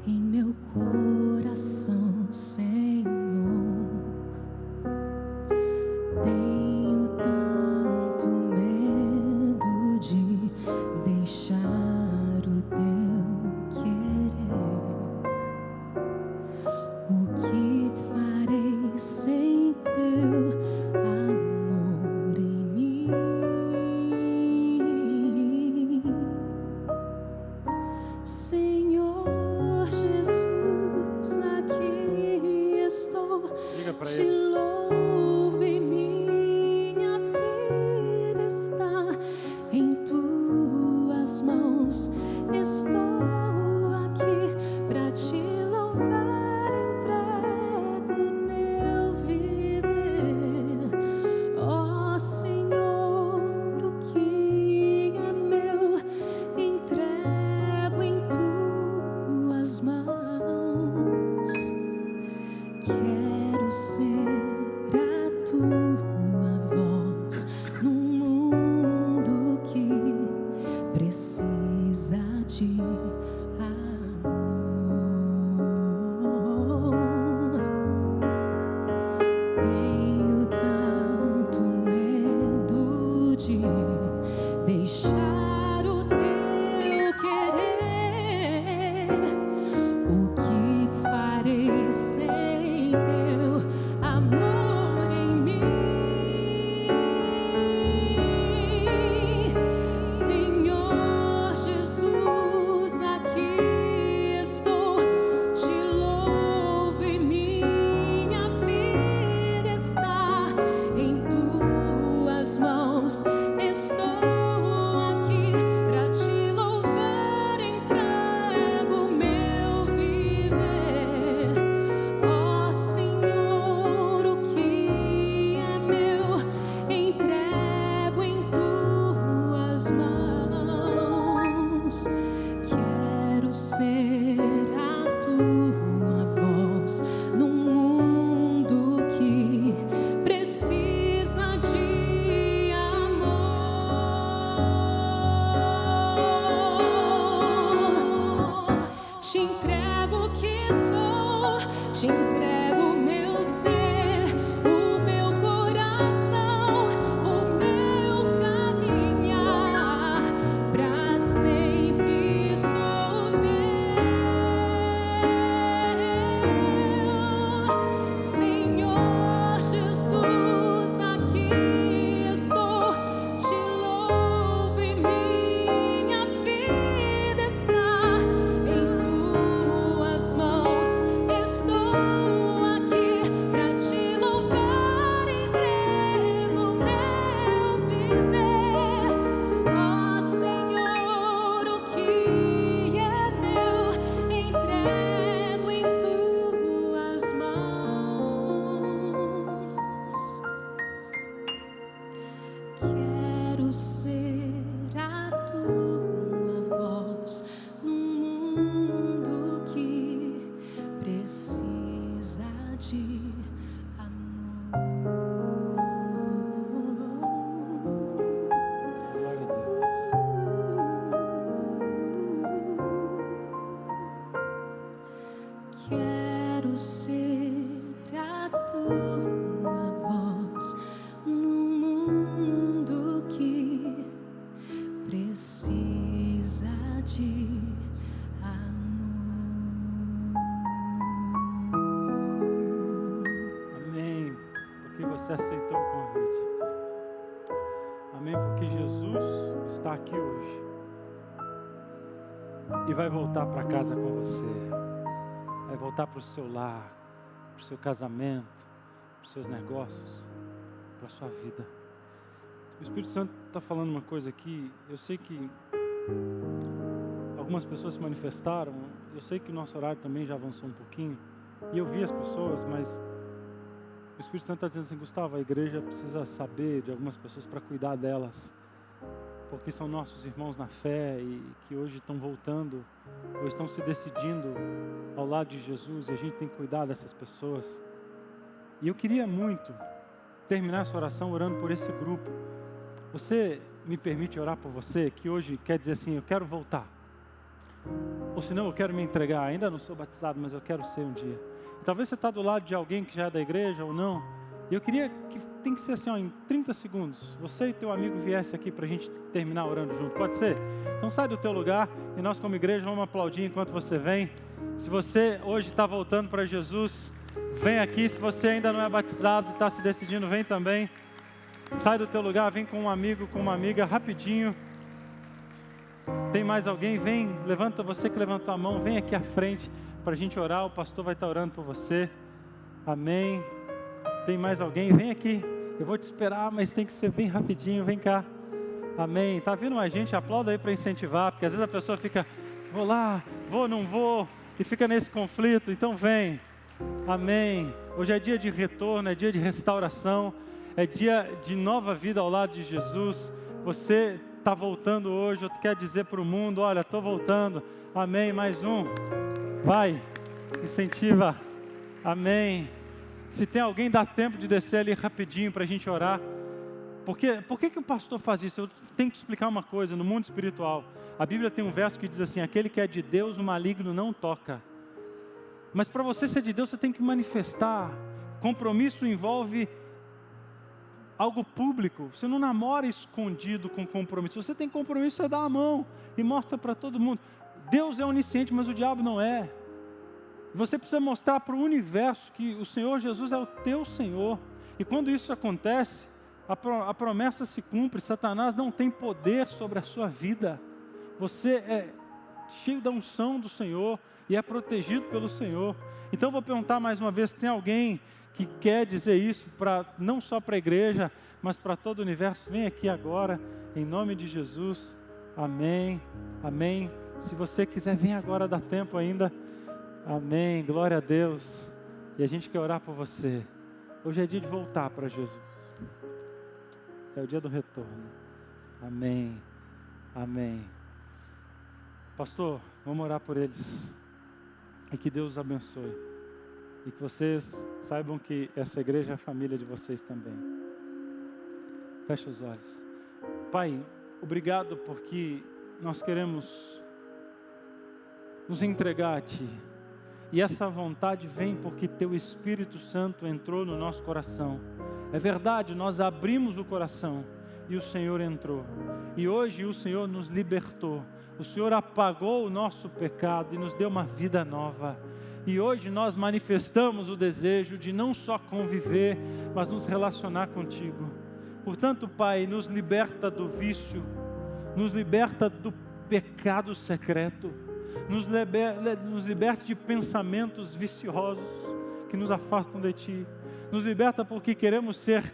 em meu coração, Senhor. Tenho tanto medo de Senhor Jesus, aqui estou. Diga para Te ele. louvo e minha vida está em tuas mãos. Estou aqui para te louvar, entrego meu viver. Ó Senhor, o que é meu, entrego em tuas mãos. Quero ser a tua voz num mundo que precisa de amor. Tenho tanto medo de deixar o teu querer. O que farei sem teu amor em mim? Senhor Jesus, aqui estou. Te louvo e minha vida está em tuas mãos. Estou aqui para te louvar, entrego meu viver. Ó Senhor, o que é meu, entrego em tuas mãos. Quero ser a tua voz num mundo que precisa de amor. Te entrego o que sou, te entrego o meu ser, o meu coração, o meu caminhar. Pra sempre sou teu. Senhor Jesus, aqui estou. Te louvo e minha vida está em tuas mãos. Estou aqui pra te louvar, entrego meu viver. Ó Senhor, o que é meu, entrego em tuas mãos. Quero ser a tua voz num mundo que precisa de amor. Glória a Deus. Quero ser a tua voz num mundo que precisa de amor. Amém. Porque você aceitou o convite. Amém. Porque Jesus está aqui hoje. E vai voltar para casa com você. Vai voltar para o seu lar, para o seu casamento, para os seus negócios, para a sua vida. O Espírito Santo está falando uma coisa aqui. Eu sei que algumas pessoas se manifestaram. Eu sei que o nosso horário também já avançou um pouquinho. E eu vi as pessoas, mas o Espírito Santo está dizendo assim: Gustavo, a igreja precisa saber de algumas pessoas para cuidar delas, porque são nossos irmãos na fé e que hoje estão voltando ou estão se decidindo ao lado de Jesus, e a gente tem que cuidar dessas pessoas. E eu queria muito terminar essa oração orando por esse grupo. Você me permite orar por você que hoje quer dizer assim: eu quero voltar, ou senão eu quero me entregar, ainda não sou batizado, mas eu quero ser um dia. E talvez você está do lado de alguém que já é da igreja ou não, e eu queria que tem que ser assim, ó, em 30 segundos, você e teu amigo viesse aqui para a gente terminar orando junto, pode ser? Então sai do teu lugar e nós como igreja vamos aplaudir enquanto você vem. Se você hoje está voltando para Jesus, vem aqui. Se você ainda não é batizado, está se decidindo, vem também. Sai do teu lugar, vem com um amigo, com uma amiga, rapidinho. Tem mais alguém? Vem, levanta, você que levantou a mão, vem aqui à frente para a gente orar. O pastor vai estar orando por você. Amém. Tem mais alguém? Vem aqui. Eu vou te esperar, mas tem que ser bem rapidinho. Vem cá. Amém. Tá vindo mais gente? Aplauda aí para incentivar, porque às vezes a pessoa fica, vou lá, vou, não vou, e fica nesse conflito. Então vem. Amém. Hoje é dia de retorno, é dia de restauração, é dia de nova vida ao lado de Jesus. Você está voltando hoje, eu quero dizer para o mundo, olha, estou voltando. Amém. Mais um. Vai. Incentiva. Amém. Se tem alguém, dá tempo de descer ali rapidinho para a gente orar. Por que o pastor faz isso? Eu tenho que te explicar uma coisa. No mundo espiritual, a Bíblia tem um verso que diz assim: aquele que é de Deus, o maligno não toca. Mas para você ser de Deus, você tem que manifestar. Compromisso envolve algo público. Você não namora escondido com compromisso. Você tem compromisso, você dá a mão e mostra para todo mundo. Deus é onisciente, mas o diabo não é. Você precisa mostrar para o universo que o Senhor Jesus é o teu Senhor. E quando isso acontece, a promessa se cumpre. Satanás não tem poder sobre a sua vida. Você é cheio da unção do Senhor e é protegido pelo Senhor. Então eu vou perguntar mais uma vez, tem alguém que quer dizer isso não só para a igreja, mas para todo o universo? Vem aqui agora, em nome de Jesus. Amém, amém. Se você quiser, vem agora, dá tempo ainda. Amém, glória a Deus. E a gente quer orar por você. Hoje é dia de voltar para Jesus. É o dia do retorno. Amém, amém. Pastor, vamos orar por eles. E que Deus os abençoe. E que vocês saibam que essa igreja é a família de vocês também. Feche os olhos. Pai, obrigado porque nós queremos nos entregar a Ti. E essa vontade vem porque Teu Espírito Santo entrou no nosso coração. É verdade, nós abrimos o coração e o Senhor entrou. E hoje o Senhor nos libertou. O Senhor apagou o nosso pecado e nos deu uma vida nova. E hoje nós manifestamos o desejo de não só conviver, mas nos relacionar contigo. Portanto, Pai, nos liberta do vício, nos liberta do pecado secreto, nos liberta de pensamentos viciosos que nos afastam de Ti. Nos liberta porque queremos ser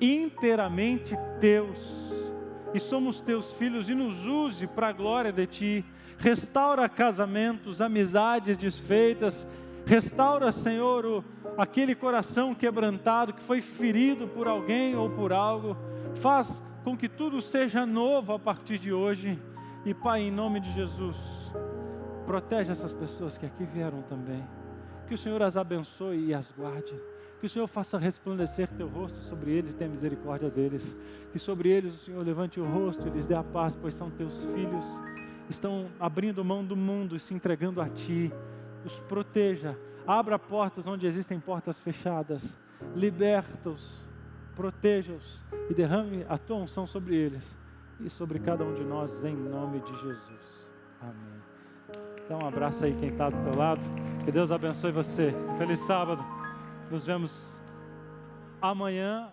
inteiramente Teus. E somos Teus filhos, e nos use para a glória de Ti. Restaura casamentos, amizades desfeitas. Restaura, Senhor, aquele coração quebrantado que foi ferido por alguém ou por algo. Faz com que tudo seja novo a partir de hoje. E Pai, em nome de Jesus, protege essas pessoas que aqui vieram também. Que o Senhor as abençoe e as guarde. Que o Senhor faça resplandecer Teu rosto sobre eles e tenha misericórdia deles. Que sobre eles o Senhor levante o rosto e lhes dê a paz, pois são Teus filhos. Estão abrindo mão do mundo e se entregando a Ti. Os proteja. Abra portas onde existem portas fechadas. Liberta-os. Proteja-os. E derrame a Tua unção sobre eles. E sobre cada um de nós, em nome de Jesus. Amém. Dá um abraço aí quem está do teu lado. Que Deus abençoe você. Feliz sábado. Nos vemos amanhã.